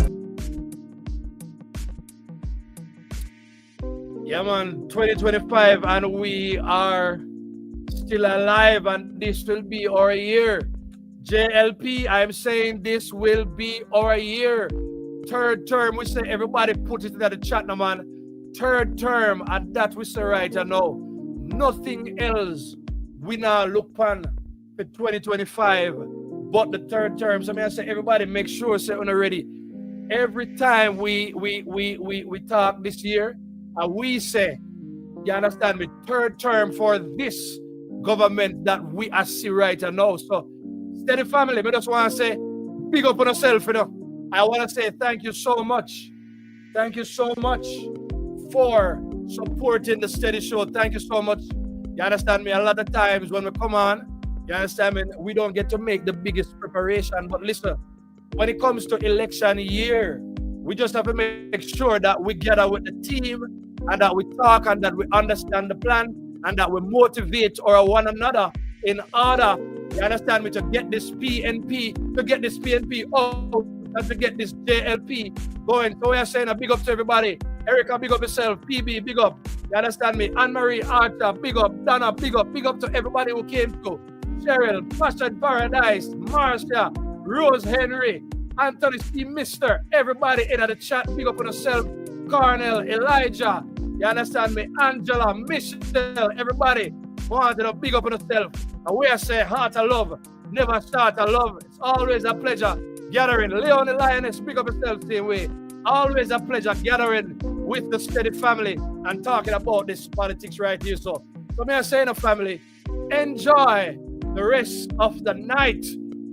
Yeah, man, 2025, and we are still alive, and this will be our year. JLP, I'm saying this will be our year. Third term, we say everybody put it in the chat now, man. Third term, and that we say right now. Nothing else we now look on for 2025 but the third term. So I say everybody make sure say on already. Every time we talk this year, and we say, you understand me, third term for this government that we are see right now. So steady family, I just want to say big up on yourself, you know. I want to say thank you so much. Thank you so much for supporting the Steady Show. Thank you so much. You understand me? A lot of times when we come on, you understand me, we don't get to make the biggest preparation. But listen, when it comes to election year, we just have to make sure that we gather with the team and that we talk and that we understand the plan and that we motivate one another in order, you understand me, to get this PNP out and to get this JLP going. So we are saying a big up to everybody. Erica, big up yourself. PB, big up. You understand me? Anne-Marie, Arthur, big up. Donna, big up. Big up to everybody who came through. Cheryl, Passion Paradise, Marcia, Rose Henry, Anthony C. Mister, everybody in the chat, big up on yourself. Cornell, Elijah, you understand me? Angela, Michelle, everybody wanted to big up on yourself. And we are saying heart of love, never start a love. It's always a pleasure gathering. Leon the Lioness, big up yourself same way. Always a pleasure gathering with the Steady family and talking about this politics right here. So me are saying, family, enjoy the rest of the night.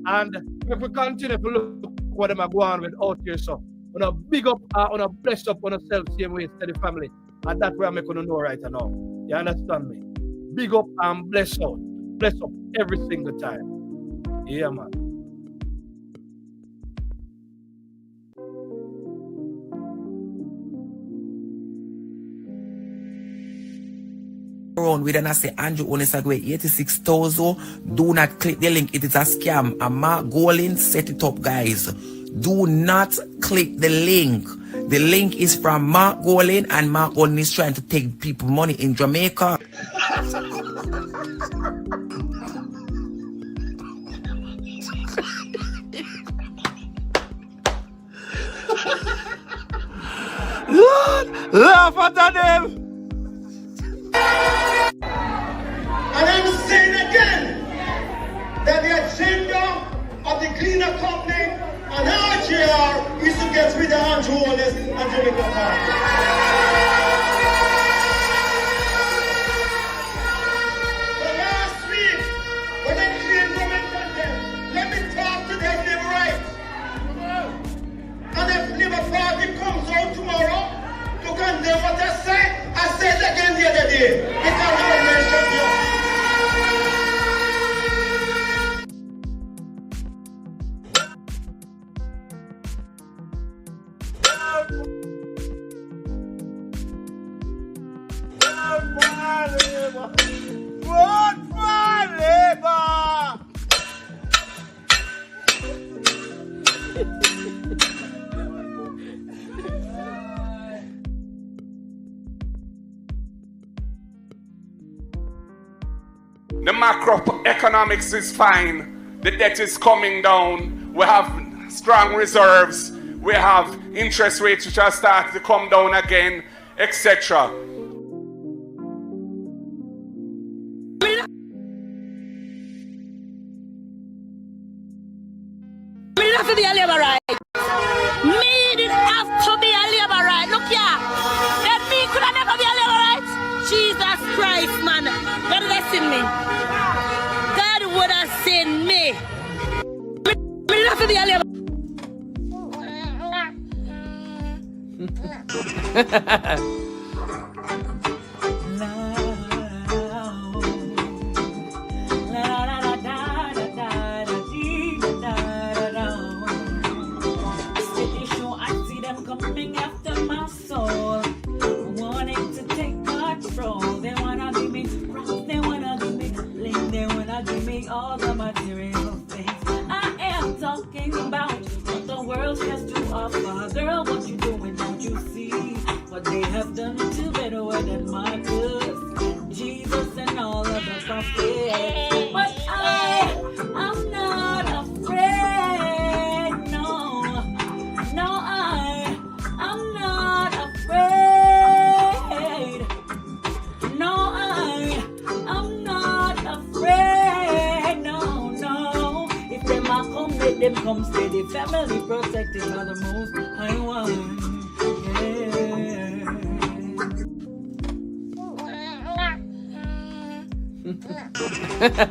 And if we continue to look what them are going with out here, so on a big up, on a bless up on yourself same way, Steady family. And that's where I'm going to know right now. You understand me? Big up and bless out. Bless up every single time. Yeah, man. Around with and say Andrew Onesagwe 86,000. Do not click the link, it is a scam. And Mark Golin set it up, guys. Do not click the link. The link is from Mark Golin, and Mark Golin is trying to take people money in Jamaica. Lord, laugh at them. And I'm saying again that the agenda of the cleaner company and RGR is to get rid of Andrew Wallace and Jamaica Park. But last week, when the clean government got them, let me talk to them, they were right. And if Labour Party comes out tomorrow to condemn what I said it again the other day. Because the mentioned you. Vote for Labour! The macroeconomics is fine. The debt is coming down. We have strong reserves. We have interest rates which are starting to come down again, etc. For the labor right. Me didn't have to be a labor right. Look here. Then me could have never be a labor right. Jesus Christ, man. God would have seen me. God would have seen me. Me didn't have to be a labor. Coming after my soul, wanting to take control. They wanna give me rock, they wanna give me bling, they wanna give me all the material things. I am talking about what the world has to offer. Girl, what you doing? Don't you see what they have done to better than Marcus, Jesus, and all of the prophets? But I'm not afraid. No, I'm not afraid. No, I'm not afraid. No. If them a come, let them come steady. Family protected by the most high one. Yeah.